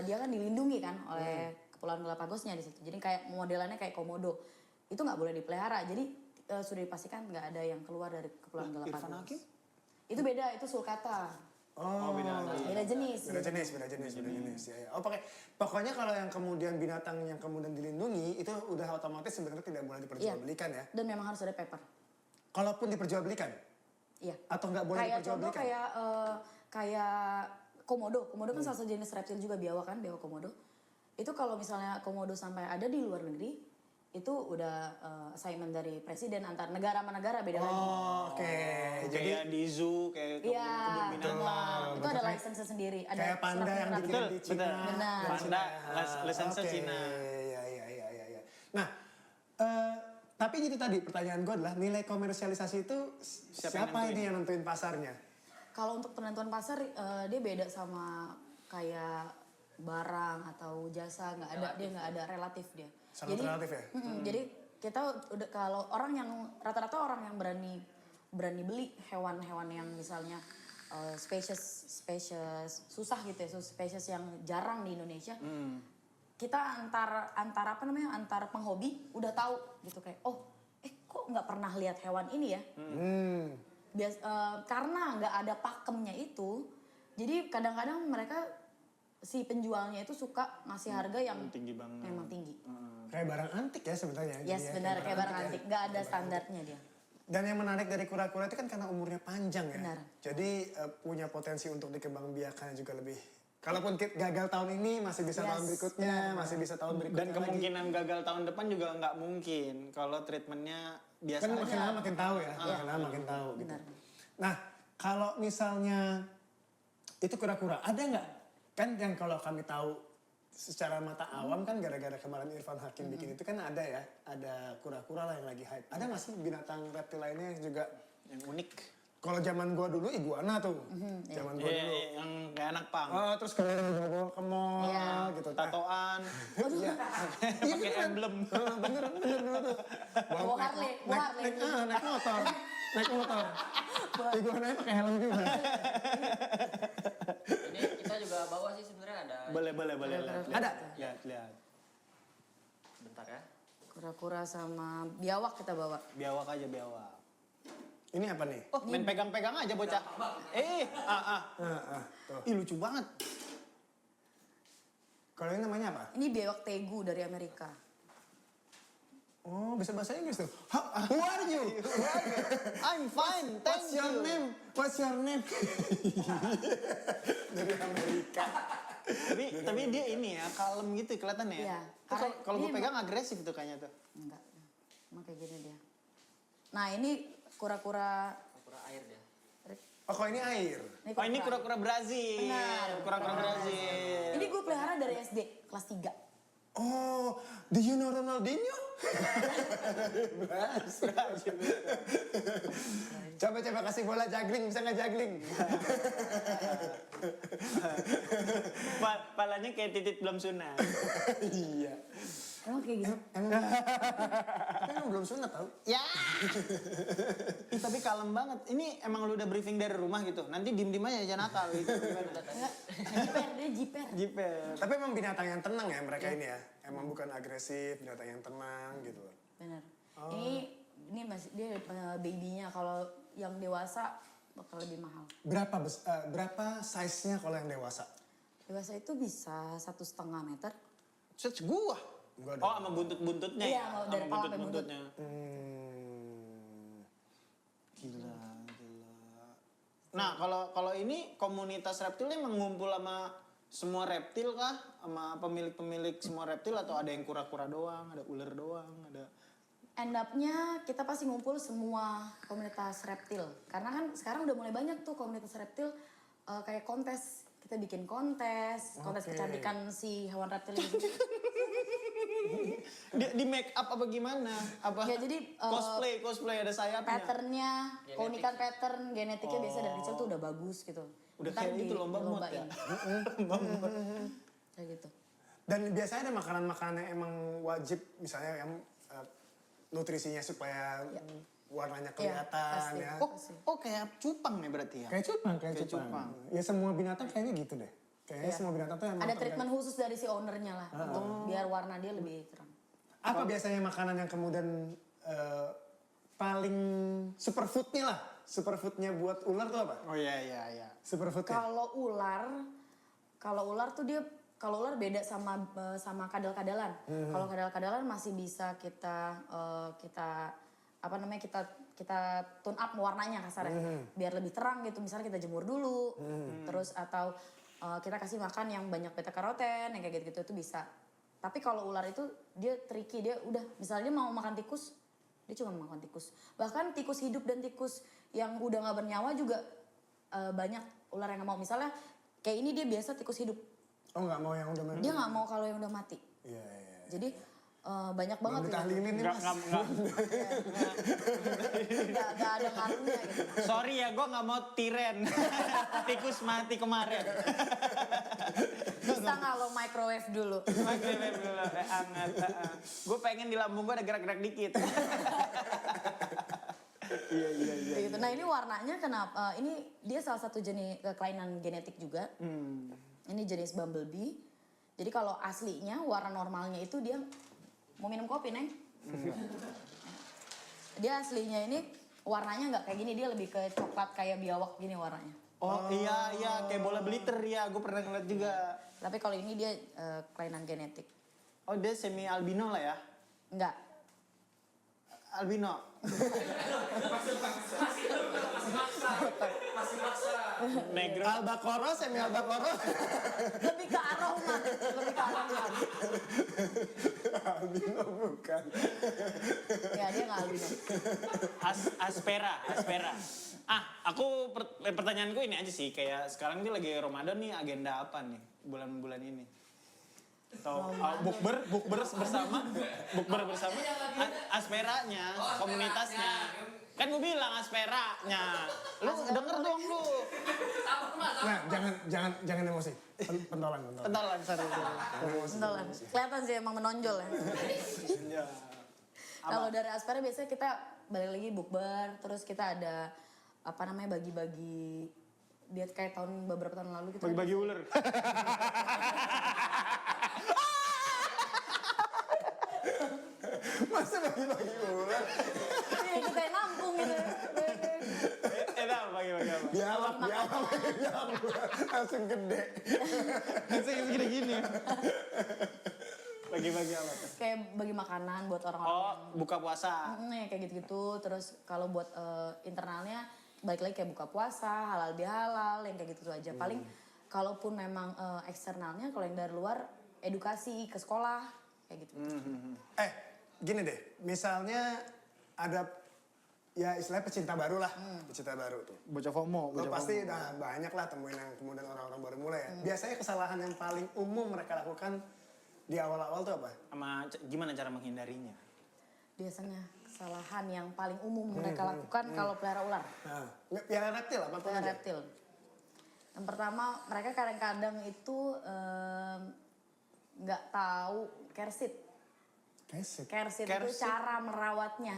dia kan dilindungi kan oleh Kepulauan Galapagosnya di situ. Jadi kayak modelannya kayak komodo, itu nggak boleh dipelihara. Jadi sudah dipastikan nggak ada yang keluar dari Kepulauan Irfan Galapagos. Hakim? Itu beda, itu sulcata. Oh, beda lagi. Beda jenis. Beda jenis. Ya, ya. Oh, pokoknya kalau yang kemudian binatang yang kemudian dilindungi itu udah otomatis sebenarnya tidak boleh diperjualbelikan ya. Dan memang harus ada paper. Kalaupun diperjualbelikan Iya. atau nggak boleh Kayak contoh diperjualbelikan. kayak komodo. Komodo kan salah satu jenis reptil juga, biawak kan, biawak komodo. Itu kalau misalnya komodo sampai ada di luar negeri, itu udah assignment dari presiden antar negara sama negara beda lagi. Oh, oke. Jadi kayak di zoo, kayak Iya, kebun binatang. itu ada license sendiri. Ada Kayak panda surat yang menyurat. dikirim di Cina. Benar. dari Panda, Cina. lisensi Oke, Cina. Ya. Nah, tapi itu tadi pertanyaan gue adalah nilai komersialisasi itu Siapa yang siapa ini nentuin? yang nentuin pasarnya? Kalau untuk penentuan pasar dia beda sama kayak barang atau jasa, dia nggak ada relatif dia. Sangat relatif ya? Jadi kita udah kalau orang yang rata-rata orang yang berani beli hewan-hewan yang misalnya spesies susah gitu ya, spesies yang jarang di Indonesia. Kita antar penghobi udah tahu gitu kayak kok nggak pernah lihat hewan ini ya. Karena nggak ada pakemnya itu, jadi kadang-kadang mereka si penjualnya itu suka ngasih harga yang Tinggi banget. memang tinggi. Kayak barang antik ya sebenarnya. Yes, Jadi ya, benar kayak barang ya. antik, nggak ada standarnya dia. Dan yang menarik dari kura-kura itu kan karena umurnya panjang ya. Benar. Jadi punya potensi untuk dikembangbiakannya juga lebih. Kalaupun gagal tahun ini masih bisa tahun berikutnya, masih bisa tahun berikutnya Dan lagi. kemungkinan gagal tahun depan juga nggak mungkin kalau treatmentnya biasa Kan aja. makin lama makin tahu ya, makin lama makin tahu gitu. Benar. Nah, kalau misalnya itu kura-kura, ada nggak? Kan yang kalau kami tahu secara mata awam kan gara-gara kemarin Irfan Hakim bikin itu kan ada ya, ada kura-kura lah yang lagi hype. Ada nggak sih binatang reptil lainnya yang juga Yang unik. kalau zaman gua dulu iguana tuh, zaman gua Iya, dulu. yang kayak anak pang. Oh, terus ke mall Iya. gitu. Tatoan. Iya. Pakai emblem. Bener tuh. Bawa Harley. Naik motor. Iguananya pakai helm juga. Ini kita juga bawa sih sebenarnya ada. Boleh. Lihat. Ada? Lihat. Bentar ya. Kura-kura sama biawak kita bawa. Biawak aja biawak. Ini apa nih? Oh, main pegang-pegang aja bocah. Tuh. Ih, lucu banget. Kalau ini namanya apa? Ini biawak tegu dari Amerika. Oh, bisa bahasa Inggris tuh. Who are you? I'm fine, thank What's your you. name? What's your name? Dari Amerika. Tapi dia ini ya, kalem gitu kelihatannya ya. Iya, Tuh, karena kalau gue dia pegang agresif tuh kayaknya tuh. Enggak. Emang kayak gini dia. Nah, ini kura-kura Kura air dia. Oh, kok ini air? Oh, ini kura-kura Brazil. Benar. Kura-kura Brazil. Ini gue pelihara dari SD kelas 3. Oh, do you know Ronaldinho? Coba kasih bola juggling, bisa nggak juggling? Palanya kayak titit belum sunat. Iya. Emang kayak gitu? Emang kita emang belum sunat tau? Ya. Ih, tapi kalem banget. Ini emang lu udah briefing dari rumah gitu. Nanti diem-diem aja jangan nakal gitu. Enggak, jiper, dia jiper. Jiper. Tapi emang binatang yang tenang ya mereka ini ya. Emang bukan agresif, binatang yang tenang gitu loh. Bener. Ini masih dia babynya, kalau yang dewasa bakal lebih mahal. Berapa size-nya kalau yang dewasa? Dewasa itu bisa 1,5 meter. Search gua. Enggak Oh, sama buntut-buntutnya Iya, ya? mau dari Sama kepala sampai buntut. buntut-buntutnya. Gila. Nah, kalau ini komunitas reptil emang ngumpul sama semua reptil kah? Sama pemilik-pemilik semua reptil atau ada yang kura-kura doang, ada ular doang, ada... End up-nya kita pasti ngumpul semua komunitas reptil. Karena kan sekarang udah mulai banyak tuh komunitas reptil kayak kontes. Kita bikin kontes kecantikan si hewan reptil itu. Di make up apa gimana? Apa Ya, jadi, cosplay ada sayapnya. Patternnya, keunikan pattern genetiknya biasa dari kecil tuh udah bagus gitu. Udah Ntar kayak itu lomba mod ya. Kayak gitu. Dan biasanya ada makanan-makanan yang emang wajib, misalnya yang nutrisinya supaya warnanya kelihatan pasti. ya. Oh kayak cupang ya berarti ya? Kayak cupang. Ya semua binatang kayaknya gitu deh. Kayaknya Iya. semua binatang tuh emang Ada treatment khusus dari si ownernya lah untuk biar warna dia lebih terang. Apa biasanya makanan yang kemudian paling superfoodnya lah? Superfoodnya buat ular tuh apa? Oh iya. Superfoodnya? Kalau ular tuh dia, kalau ular beda sama kadal-kadalan. Kalau kadal-kadalan masih bisa kita tune up warnanya kasarnya biar lebih terang gitu. Misalnya kita jemur dulu, terus atau kita kasih makan yang banyak beta karoten yang kayak gitu itu bisa. Tapi kalau ular itu dia tricky, dia udah misalnya dia mau makan tikus, dia cuma makan tikus. Bahkan tikus hidup dan tikus yang udah nggak bernyawa juga banyak ular yang nggak mau. Misalnya kayak ini dia biasa tikus hidup. Oh nggak mau yang udah mati? Dia nggak mau kalau yang udah mati. Iya. Jadi banyak banget. Belum ditahlilin nih mas. Nggak ada ngaruhnya gitu. Sorry ya, gue nggak mau tiren. Tikus mati kemarin. Bisa nggak lo microwave dulu? Microwave dulu, hangat. Gue pengen di lambung gue ada gerak-gerak dikit. Iya. Kayak gitu. Nah ini warnanya kenapa? Ini dia salah satu jenis kelainan genetik juga. Ini jenis bumblebee. Jadi kalau aslinya warna normalnya itu dia mau minum kopi neng? Dia aslinya ini warnanya nggak kayak gini, dia lebih ke coklat kayak biawak gini warnanya. Oh iya, kayak bola beliter ya, gue pernah ngeliat juga. Tapi kalau ini dia kelainan genetik. Oh dia semi albino lah ya? Enggak. Albino. Negro. Albacoro, semi albacoro. Lebih ke aroma. Albino bukan. Ya dia nggak albino. Aspera. Aku pertanyaanku ini aja sih, kayak sekarang ini lagi Ramadan nih, agenda apa nih bulan-bulan ini? Atau bukber bersama, Asperanya, komunitasnya. Kan gue bilang Asperanya. Lu denger dong lu. Nah jangan emosi. Pentolan. Sorry. Pentolan. Kelihatan sih emang menonjol ya. Iya. Kalau dari Aspera biasanya kita balik lagi bukber, terus kita ada bagi-bagi dia kayak beberapa tahun lalu kita Bagi-bagi ular. Masa bagi-bagi ular? Iya, kita yang nampung gitu. Bagi-bagi apa? Biawak. Langsung gede. Langsung segini gini. Bagi-bagi apa tuh? Kayak bagi makanan buat orang-orang. Oh, buka puasa. Kayak gitu-gitu. Terus kalau buat internalnya balik lagi kayak buka puasa, halal bihalal, yang kayak gitu aja. Paling kalaupun memang eksternalnya, kalau yang dari luar edukasi ke sekolah kayak gitu. Gini deh, misalnya ada ya istilahnya pecinta baru lah, pecinta baru tuh. Bocah FOMO. Lo pasti udah banyak lah temuin yang kemudian orang-orang baru mulai ya. Biasanya kesalahan yang paling umum mereka lakukan di awal-awal tuh apa? Sama gimana cara menghindarinya? Biasanya kesalahan yang paling umum mereka lakukan kalau pelihara ular. Nah, pelihara reptil apa pun Pelihara aja. reptil. Yang pertama, mereka kadang-kadang itu nggak tahu kersit. Kesit. Kersit itu Kersit. cara merawatnya.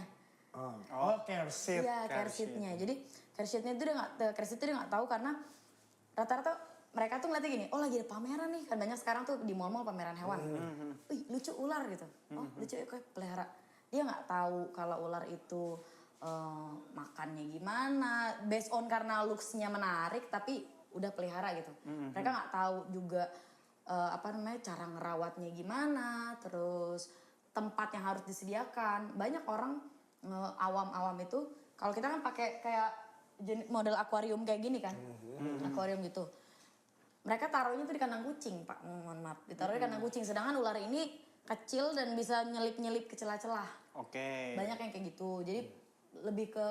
Kersit. Iya, kersitnya. Jadi kersitnya itu kersit itu dia nggak tahu karena rata-rata mereka tuh ngeliatnya gini, oh lagi ada pameran nih. Kan banyak sekarang tuh di mall-mall pameran hewan. Wih, lucu ular gitu. Oh, lucu ya kayak pelihara. Dia nggak tahu kalau ular itu makannya gimana. Based on karena looks-nya menarik tapi udah pelihara gitu. Mereka nggak tahu juga cara ngerawatnya gimana, terus tempat yang harus disediakan. Banyak orang awam-awam itu kalau kita kan pakai kayak model akuarium kayak gini kan, akuarium gitu. Mereka taruhnya tuh di kandang kucing, Pak. Mohon maaf, ditaruh di kandang kucing. Sedangkan ular ini kecil dan bisa nyelip-nyelip ke celah-celah. Oke. Banyak yang kayak gitu. Jadi lebih ke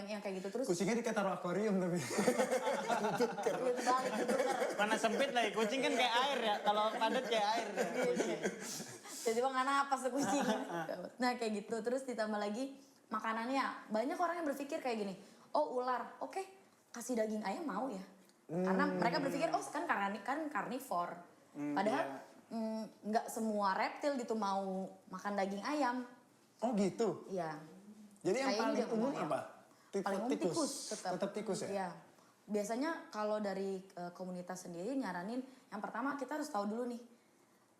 yang kayak gitu terus. Kucingnya ditaruh akuarium tapi. Balik gitu. Mana sempit lagi, kucing kan kayak air ya. Kalau padat kayak air ya. Jadi nggak napas tuh kucing. Nah kayak gitu. Terus ditambah lagi makanannya. Banyak orang yang berpikir kayak gini. Oh ular, oke kasih daging ayam mau ya. Karena mereka berpikir oh kan karnivor. Padahal nggak semua reptil gitu mau makan daging ayam. Oh gitu. Iya. Jadi yang Kayaknya paling dia umum ngomong apa? Paling umum tikus tetap. Tetap tikus ya? Iya. Biasanya kalau dari komunitas sendiri nyaranin yang pertama kita harus tahu dulu nih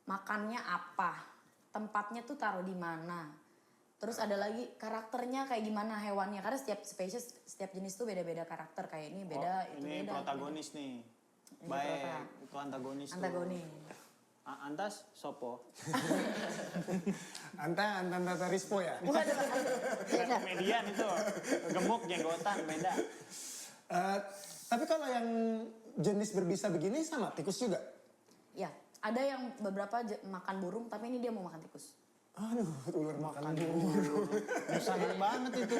makannya apa, tempatnya tuh taruh di mana. Terus ada lagi karakternya kayak gimana hewannya karena setiap spesies, setiap jenis tuh beda-beda karakter kayak ini beda itu Ini beda. protagonis nih. Ini Baik, prota. itu antagonis. tuh. Antagonis. Antas sopo. Anta Rispo ya? Beda. Komedian itu. Gemuk, jenggotan, beda. Tapi kalau yang jenis berbisa begini sama tikus juga? Ya, ada yang beberapa makan burung tapi ini dia mau makan tikus. Aduh, ular makan burung. Susah banget itu.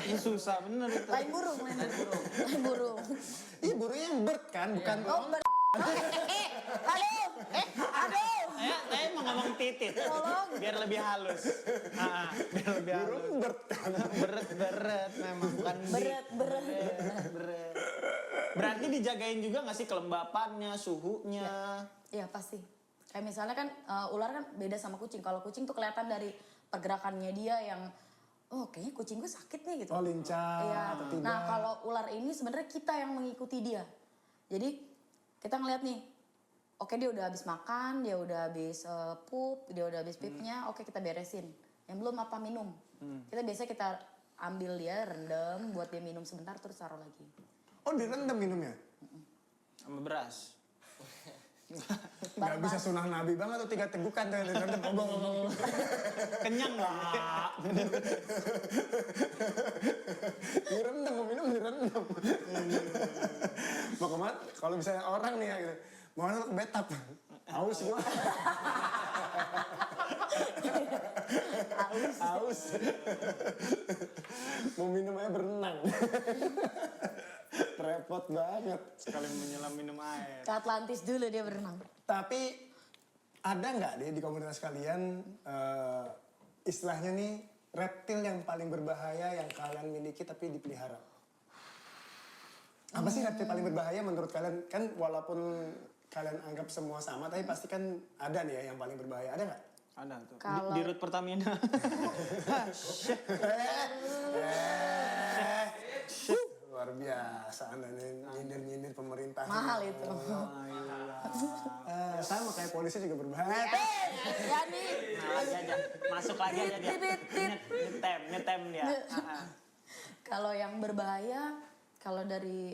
Ini susah bener itu. Lain burung. Lain burung. Iya burungnya yang bird kan, bukan Oh, aduh. Saya mau ngomong titit. Tolong. Biar lebih halus. Biar lebih halus. burung bird kan. Berat memang bukan Berat. berat. Berarti dijagain juga nggak sih kelembapannya, suhunya? Iya pasti. Kayak misalnya kan ular kan beda sama kucing. Kalau kucing tuh kelihatan dari pergerakannya dia yang oh kayaknya kucing gue sakit nih gitu. Oh lincah Iya. atau tidak. Nah kalau ular ini sebenarnya kita yang mengikuti dia. Jadi kita ngeliat nih, oke dia udah habis makan, dia udah habis pup, dia udah habis pipnya, oke kita beresin. Yang belum apa minum. Kita ambil dia, rendam, buat dia minum sebentar terus taruh lagi. Oh direndam minumnya? Sama beras. Gak bisa sunah nabi banget tuh 3 tegukan tuh direndam. Kenyang nggak? Direndam, mau minum direndam. Mau kemana? Kalau misalnya orang nih ya gitu. Mau ke betap. Haus gua. Haus. Mau minum aja berenang. Repot banget. Sekali menyelam minum air. Ke Atlantis dulu dia berenang. Tapi ada nggak deh di komunitas kalian istilahnya nih reptil yang paling berbahaya yang kalian miliki tapi dipelihara? Apa sih reptil paling berbahaya menurut kalian? Kan walaupun kalian anggap semua sama, tapi pasti kan ada nih ya yang paling berbahaya. Ada nggak? Ada tuh. Kalau- Di Rut Pertamina. Luar biasa Anda nih nyindir-nyindir pemerintah. Mahal itu. Sama kayak polisi juga berbahaya. Ya nih. Nah, lagi aja. Masuk lagi aja dia. Nyetem dia. Kalau yang berbahaya, kalau dari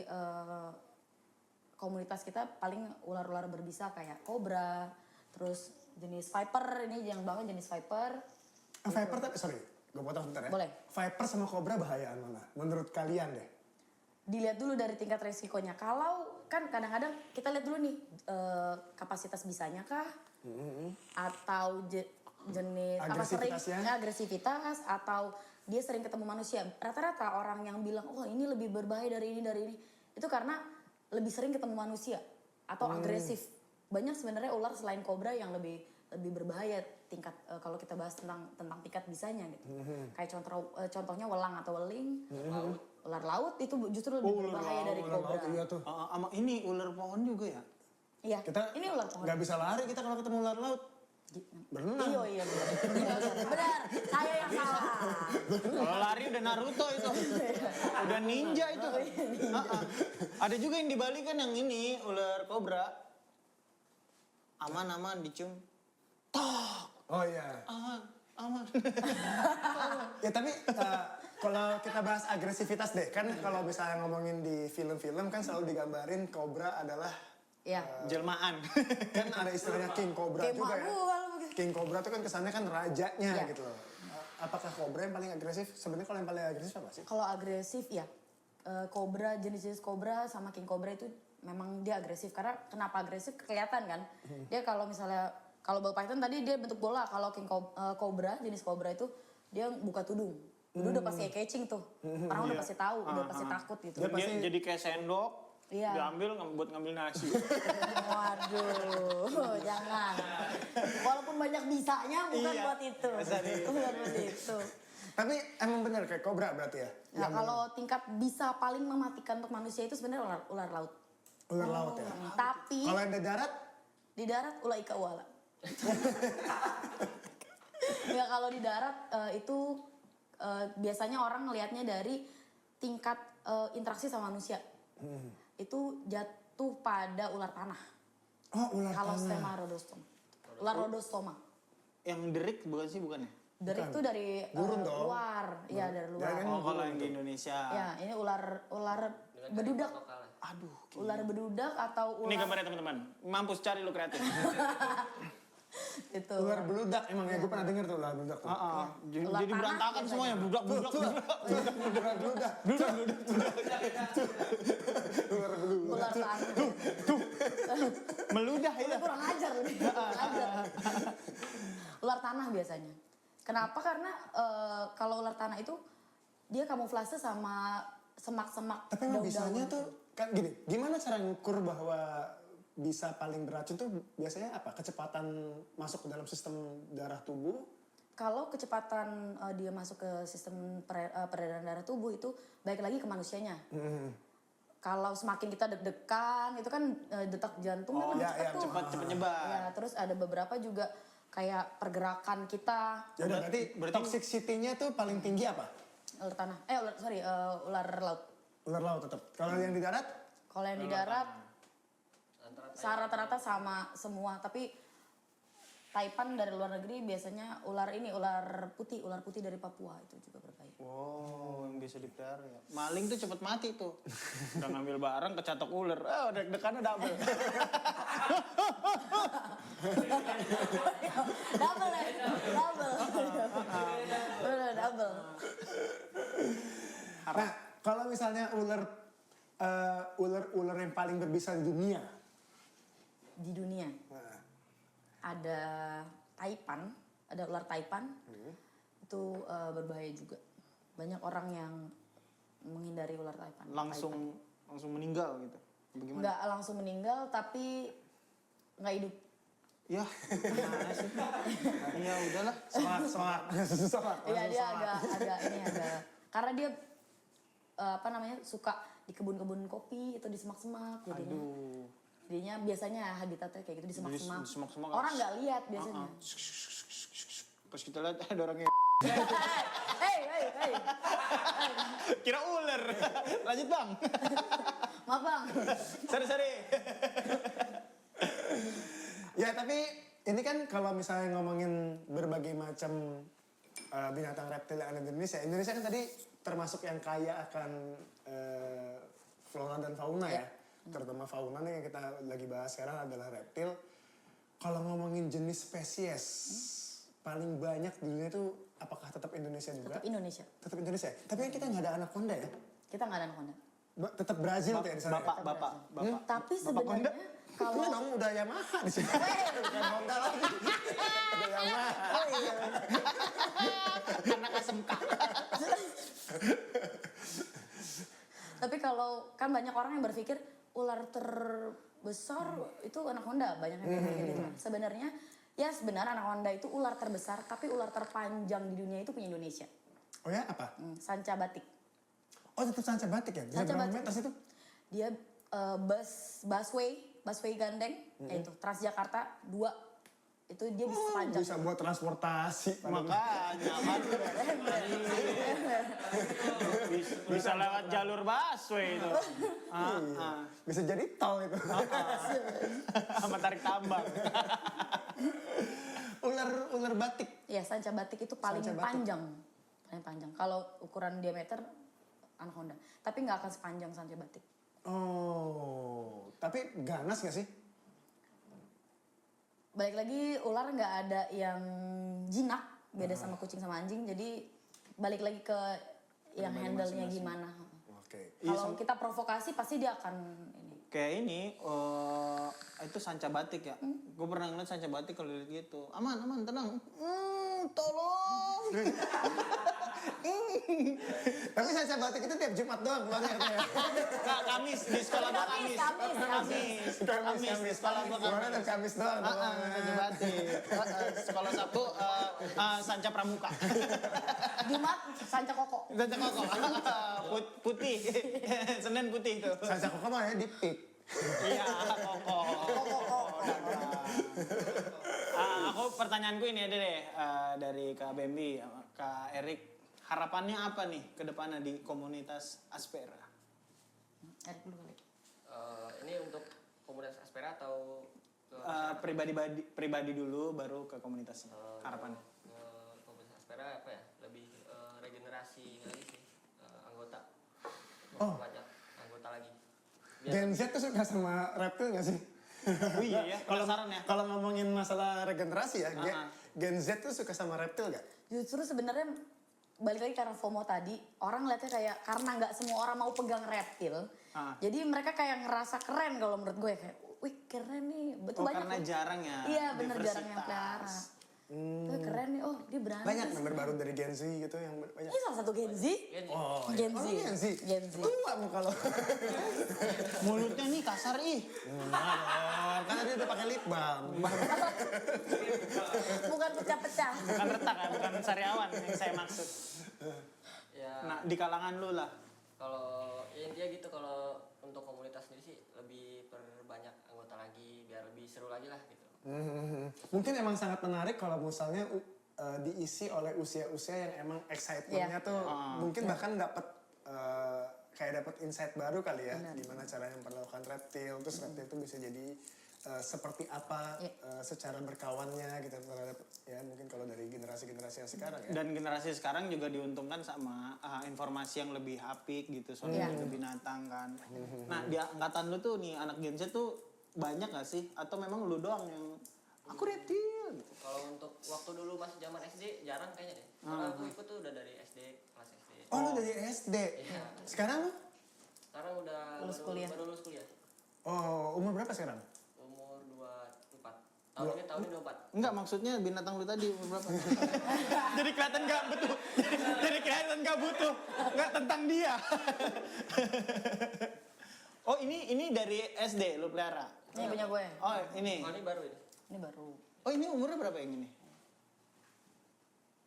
komunitas kita paling ular-ular berbisa kayak kobra, terus jenis viper, ini yang banget jenis viper. Viper tapi sorry, gue potong sebentar ya. Boleh. Viper sama kobra bahayaan mana? Menurut kalian deh. Dilihat dulu dari tingkat resikonya. Kalau kan kadang-kadang kita lihat dulu nih kapasitas bisanya kah, atau jenis apa sering Agresivitasnya? agresivitas, atau dia sering ketemu manusia. Rata-rata orang yang bilang oh ini lebih berbahaya dari ini itu karena lebih sering ketemu manusia atau agresif. Banyak sebenarnya ular selain kobra yang lebih berbahaya tingkat kalau kita bahas tentang tingkat bisanya gitu. Kayak contohnya welang atau weling. Ular laut itu justru lebih berbahaya dari ular kobra. laut, iya tuh. Sama ini ular pohon juga ya? Iya, Kita ini ular pohon. nggak bisa lari kita kalau ketemu ular laut. Berenang. Iya benar. udah Naruto itu. Udah ninja itu. Ada juga yang di Bali kan yang ini ular kobra. Aman dicium. Oh iya. Aman. Ya tapi kalau kita bahas agresivitas deh, kan kalau misalnya ngomongin di film-film kan selalu digambarin kobra adalah Ya. Jelmaan. kan ada istilahnya king cobra Kayak juga ya. malu kalau begitu. King cobra tuh kan kesannya kan rajanya Ya. gitu loh. Apakah kobra yang paling agresif? Sebenarnya kalau yang paling agresif apa sih? Kalau agresif ya, kobra jenis-jenis kobra sama king cobra itu memang dia agresif. Karena kenapa agresif kelihatan kan? Dia kalau misalnya kalau ball python tadi dia bentuk bola. Kalau king cobra jenis cobra itu dia buka tudung. Itu udah pasti catching tuh. Orang udah pasti tahu, udah pasti takut gitu. Dia jadi kayak sendok. Iya. Diambil buat ngambil nasi. Waduh, jangan. Walaupun banyak bisanya bukan Iya, buat itu. Bukan buat itu. Tapi emang bener kayak kobra berarti ya? Nah, kalau tingkat bisa paling mematikan untuk manusia itu sebenarnya ular laut. Ular laut ya? Tapi Kalau yang di darat? di darat ulah ika wala. Ya kalau di darat itu biasanya orang ngelihatnya dari tingkat interaksi sama manusia. Itu jatuh pada ular tanah. Oh ular Kalau tanah. stema rhodostoma. Ular rhodostoma. Yang derik bukan ya? Dari itu dari Gurun dong. luar. Iya dari luar. Jangan. Oh kalau yang di Indonesia. Ya, ini ular bedudak. lokal. Aduh. Ular bedudak atau Ini ular gambarnya teman-teman. Mampus cari lu kreatif. itu. Ular beludak emang ya, gue pernah denger tuh ular beludak tuh. Jadi Ular tanah berantakan biasanya. semuanya. Budak. Ular beludak. Ular beludak. Ular tanah. Meludah Udah ya. kurang ajar udah. Kurang ajar. Ular tanah biasanya. Kenapa? Karena kalau ular tanah itu dia kamuflase sama semak-semak Tapi emang daun-daun bisanya gitu. tuh, kan gini, gimana cara ngukur bahwa bisa paling beracun tuh biasanya apa? Kecepatan masuk ke dalam sistem darah tubuh? Kalau kecepatan dia masuk ke sistem peredaran darah tubuh itu baik lagi ke manusianya. Kalau semakin kita deg-degan itu kan detak jantung kan lebih iya, cepat iya, tuh. Cepat nyebar. Ya, terus ada beberapa juga kayak pergerakan kita. Ya udah berarti toxicity-nya tuh paling tinggi apa? Ular tanah. Ular laut. Ular laut tetap. Kalau yang di darat? Kalau yang di darat Antara rata-rata sama semua, tapi taipan dari luar negeri biasanya ular putih dari Papua itu juga berbahaya. Oh, yang bisa dipelihara ya. Maling tuh cepet mati tuh. Udah ngambil barang kecatok ular. Deg-degannya double. Double ya, double. Udah double. Nah, kalau misalnya ular yang paling berbisa di dunia. Di dunia Nah, ada taipan, ada ular taipan. Itu berbahaya juga. Banyak orang yang menghindari ular taipan. Langsung meninggal gitu. Bagaimana? Nggak langsung meninggal tapi nggak hidup. Ya, gimana sih? Ya udahlah. semangat. Iya dia agak karena dia suka di kebun-kebun kopi atau di semak-semak jadinya. Aduh. Jadinya biasanya habitatnya kayak gitu di semak-semak. Di semak-semak. Orang nggak lihat biasanya. Terus kita lihat ada orangnya. Hey. Kira ular. Lanjut bang. Maaf bang. Sorry. Ya tapi ini kan kalau misalnya ngomongin berbagai macam binatang reptil yang ada di Indonesia. Indonesia kan tadi termasuk yang kaya akan flora dan fauna ya. Terutama fauna nih yang kita lagi bahas sekarang adalah reptil. Kalau ngomongin jenis spesies paling banyak di dunia itu apakah tetap Indonesia juga? Tetap Indonesia. Tetap Indonesia. Tapi kan kita nggak ada anaconda ya. Kita nggak ada anaconda. Tetap Brazil tuh ya di sana. ya? Bapak. Tapi sebenarnya kalau Iya dong, udah Yamaha di sini. Bukan Honda lagi. Udah Yamaha. Anak SMK. Tapi kalau kan banyak orang yang berpikir ular terbesar itu anaconda, banyak yang berpikir gitu. Sebenarnya anaconda itu ular terbesar, tapi ular terpanjang di dunia itu punya Indonesia. Oh ya, apa? Sanca batik. Oh, tetap sanca batik ya? Bisa Sanca berapa batik. meter itu? Dia busway gandeng, yaitu Transjakarta 2 itu dia bisa sepanjang. Bisa buat transportasi. Makanya kan bisa lewat jalur busway itu. Bisa jadi tol itu. Sama tarik tambang. Ular batik. Ya, sanca batik itu paling Sanca batik. panjang. Paling panjang. Kalau ukuran diameter anaconda, tapi nggak akan sepanjang sanca batik. Oh, tapi ganas gak sih? Balik lagi ular nggak ada yang jinak, beda sama kucing sama anjing. Jadi balik lagi ke yang handle-nya gimana. Oke. Kalau kita provokasi pasti dia akan ini. Kayak ini, itu sanca batik ya. Gue pernah ngeliat sanca batik kalau lihat gitu. Aman, tenang. Tolong. Tapi sanca batik itu tiap Jumat doang keluarnya katanya. Kak, Kamis di sekolah gua Kamis. Kamis di sekolah gua Kemarin Kamis. ada Kamis doang. Sanca batik. Sekolah Sabtu sanca pramuka. Jumat sanca koko. Sanca koko. Putih. Senin putih itu. Sanca koko mah ya di pik. Iya, koko. Aku pertanyaanku ini ada deh dari Kak Bambi, Kak Erik. Harapannya apa nih ke depannya di komunitas Aspera? Erik dulu kali. Ini untuk komunitas Aspera atau ke Pribadi dulu baru ke komunitasnya. Harapannya. komunitas Aspera apa ya? Lebih regenerasi lagi sih anggota. Oh. Banyak anggota lagi. Gen Z tuh suka sama reptil gak sih? Oh iya ya, penasaran ya. Kalau ngomongin masalah regenerasi ya, Gen Z tuh suka sama reptil gak? Justru sebenarnya balik lagi karena FOMO tadi, orang ngeliatnya kayak karena nggak semua orang mau pegang reptil, jadi mereka kayak ngerasa keren kalau menurut gue kayak, wih keren nih, betul banyak. Karena loh. jarang ya. Iya bener jarang yang diversitas. pelihara. Tuh keren nih, oh dia berani. Banyak sih. member baru dari Gen Z gitu yang banyak. Ini salah satu Gen Z. Oh, Gen Z. Gen Z. Gen Z. Tua muka lo. Mulutnya nih kasar ih. Karena dia udah pakai lip balm. Bukan pecah-pecah. Bukan retak ya, bukan sariawan yang saya maksud. Ya. Nah, di kalangan lu lah. Kalau ya intinya gitu, kalau untuk komunitas sendiri sih lebih perbanyak anggota lagi biar lebih seru lagi lah gitu. Mungkin emang sangat menarik kalau misalnya diisi oleh usia-usia yang emang excitementnya tuh mungkin bahkan dapat kayak dapat insight baru kali ya, gimana caranya memperlakukan reptil, terus reptil itu bisa jadi seperti apa secara berkawannya gitu terhadap ya mungkin kalau dari generasi-generasi yang sekarang ya. Dan generasi sekarang juga diuntungkan sama informasi yang lebih apik gitu soal hidup binatang kan. Nah, di angkatan lu tuh nih anak Gen Z tuh banyak gak sih? Atau memang lu doang yang aku reptil gitu? Kalau untuk waktu dulu masih zaman SD jarang kayaknya deh. Karena aku ikut tuh udah dari SD, kelas SD. Oh, lu dari SD. Iya. Sekarang lu? Sekarang udah Lulus kuliah. baru lulus kuliah. Oh, umur berapa sekarang? Umur 24. Tahun ini 24. Enggak, maksudnya binatang lu tadi umur berapa? Jadi kelihatan gak butuh. Jadi kelihatan gak butuh. Gak tentang dia. Oh, ini dari SD lu pelihara? Ini punya gue. Oh, ini. Oh, ini baru ini. Ini baru. Oh, ini umurnya berapa yang ini?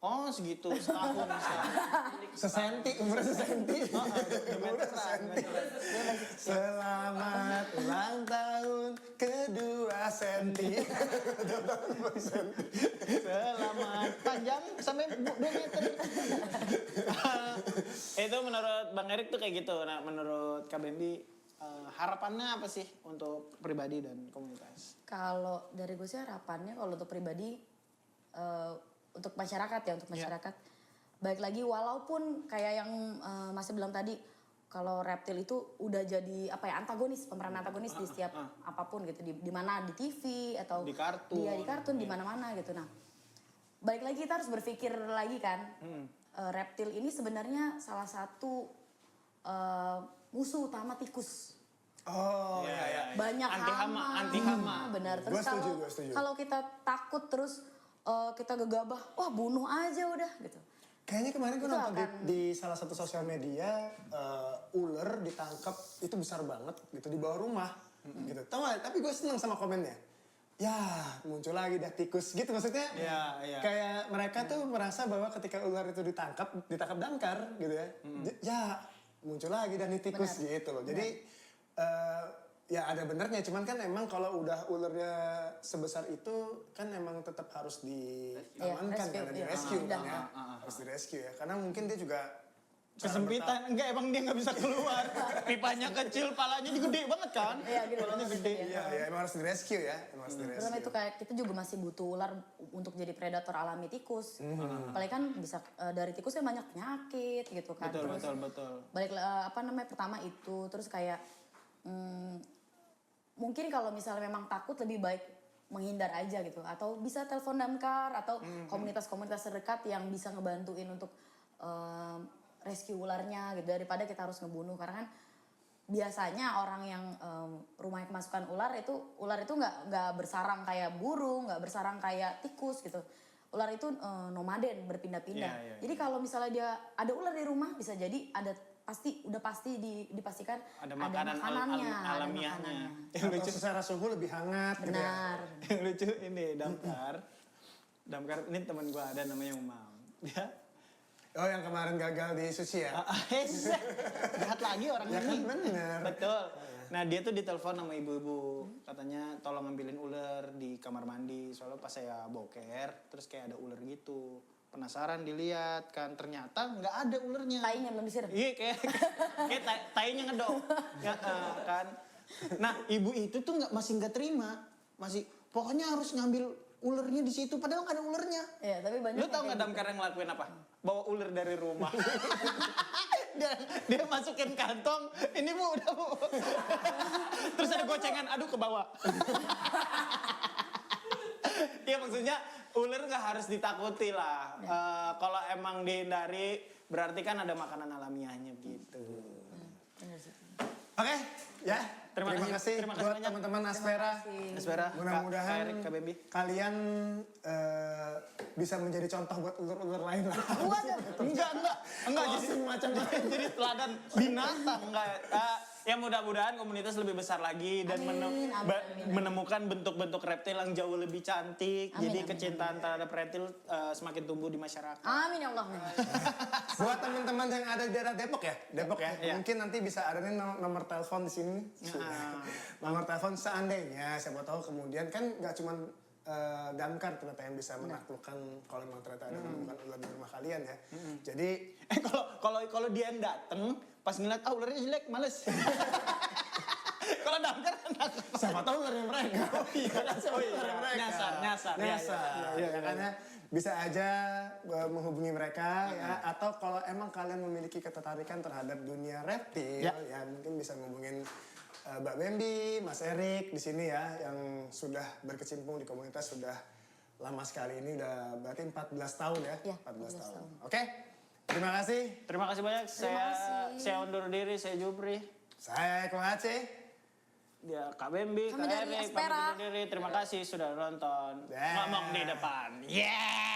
Oh, segitu, setahun. Sesenti, umurnya sesenti. Umurnya sesenti. Selamat ulang tahun kedua senti. Selamat panjang sampai 2 meter. Itu menurut Bang Erik tuh kayak gitu. Nah, menurut Kak Bambi, harapannya apa sih untuk pribadi dan komunitas? Kalau dari gue sih harapannya kalau untuk pribadi, untuk masyarakat ya, untuk masyarakat. Baik lagi walaupun kayak yang Mas bilang tadi, kalau reptil itu udah jadi apa ya, antagonis, pemeran antagonis di setiap apapun gitu. Di mana, di TV atau Di kartun. Iya, di kartun, di mana-mana gitu. Nah, balik lagi kita harus berpikir lagi kan, reptil ini sebenarnya salah satu musuh utama tikus. Oh, iya. Banyak Anti hama. Benar. Terus Gua setuju. kalau kita takut terus kita gegabah, wah bunuh aja udah gitu. Kayaknya kemarin gue Itu nonton akan- di salah satu sosial media ular ditangkap itu besar banget gitu di bawah rumah gitu. Tahu nggak? Tapi gue seneng sama komennya. Ya muncul lagi dah tikus gitu maksudnya. Iya. Kayak mereka tuh merasa bahwa ketika ular itu ditangkap damkar gitu ya. Ya muncul lagi dah nih tikus gitu loh. Jadi ya ada benernya, cuman kan emang kalau udah ulernya sebesar itu kan emang tetap harus diamankan Iya, karena di rescue, rescue iya. kan ya. Harus di rescue ya, karena mungkin dia juga Kesempitan, enggak emang dia nggak bisa keluar. Pipanya kecil, palanya juga gede banget kan? Iya, gede Palanya banget. gede. Iya, ya emang harus di rescue ya, emang harus di Terus rescue. itu kayak kita juga masih butuh ular untuk jadi predator alami tikus. Apalagi kan bisa dari tikus kan banyak penyakit gitu kan. Betul, Terus betul. balik pertama itu terus kayak mungkin kalau misalnya memang takut lebih baik menghindar aja gitu atau bisa telepon damkar atau komunitas-komunitas terdekat yang bisa ngebantuin untuk rescue ularnya gitu daripada kita harus ngebunuh karena kan biasanya orang yang rumahnya kemasukan ular itu nggak bersarang kayak burung, nggak bersarang kayak tikus gitu. Ular itu nomaden berpindah-pindah. Iya. Jadi kalau misalnya dia ada ular di rumah bisa jadi udah pasti dipastikan Ada makanan makanannya, ada alamiahnya. makanannya. Atau secara suhu lebih hangat gitu ya. Benar. Yang lucu ini Damkar ini teman gua ada namanya Umam. Dia Oh yang kemarin gagal di sushi ya? jahat lagi orang Ya ini. kan bener. Betul. Nah dia tuh ditelepon sama ibu-ibu, katanya tolong ambilin ular di kamar mandi. Soalnya pas saya boker, terus kayak ada ular gitu. Penasaran dilihat kan, ternyata nggak ada ularnya. Tainya belum disiram. Iya kayak tainya ngedok. Ya, kan. Nah ibu itu tuh masih nggak terima, masih pokoknya harus ngambil ularnya di situ, padahal nggak ada ularnya. Iya, tapi banyak. Lu tau nggak Damkar yang ngelakuin apa? Bawa ular dari rumah. dia masukin kantong, ini bu udah bu. Terus ada gocengan, aduh ke bawah. Ya maksudnya ular nggak harus ditakuti lah. Kalau emang dihindari, berarti kan ada makanan alamiahnya gitu. Benar sih. Oke, ya. Terima kasih buat banyak. teman-teman Aspera. Aspera, Mudah-mudahan Kak Bambi. kalian bisa menjadi contoh buat ulur-ulur lain lah. Enggak. Closing macam-macam. Jadi teladan binatang enggak. Ya mudah-mudahan komunitas lebih besar lagi dan Amin, amin. menemukan bentuk-bentuk reptil yang jauh lebih cantik. Amin, Jadi amin, kecintaan terhadap reptil semakin tumbuh di masyarakat. Amin ya Allah. Buat teman-teman yang ada di daerah Depok ya, Iya. mungkin nanti bisa ada nih nomor telepon di sini. Nomor telepon seandainya, siapa tahu kemudian kan nggak cuma damkar ternyata yang bisa menaklukkan kalau memang ternyata ada menemukan ular di rumah kalian ya. Jadi Kalau dia yang dateng pas ngeliat ularnya jelek males. Kalau damkar kan siapa tahu ularnya mereka. nyasar. Ya, makanya bisa aja menghubungi mereka ya, atau kalau emang kalian memiliki ketertarikan terhadap dunia reptil ya mungkin bisa ngubungin Mbak Bambi, Mas Erik di sini ya yang sudah berkecimpung di komunitas sudah lama sekali ini udah berarti 14 tahun ya. Iya, 14 14 tahun. tahun. Oke. Terima kasih. Terima kasih banyak. Saya undur diri, saya Jupri. Saya Eko Aceh. Ya, Kak Bambi, Kami Kak dari Erik, Aspera. pamit undur diri. Terima kasih sudah nonton. Yeah. Ngomong di depan. Yeah!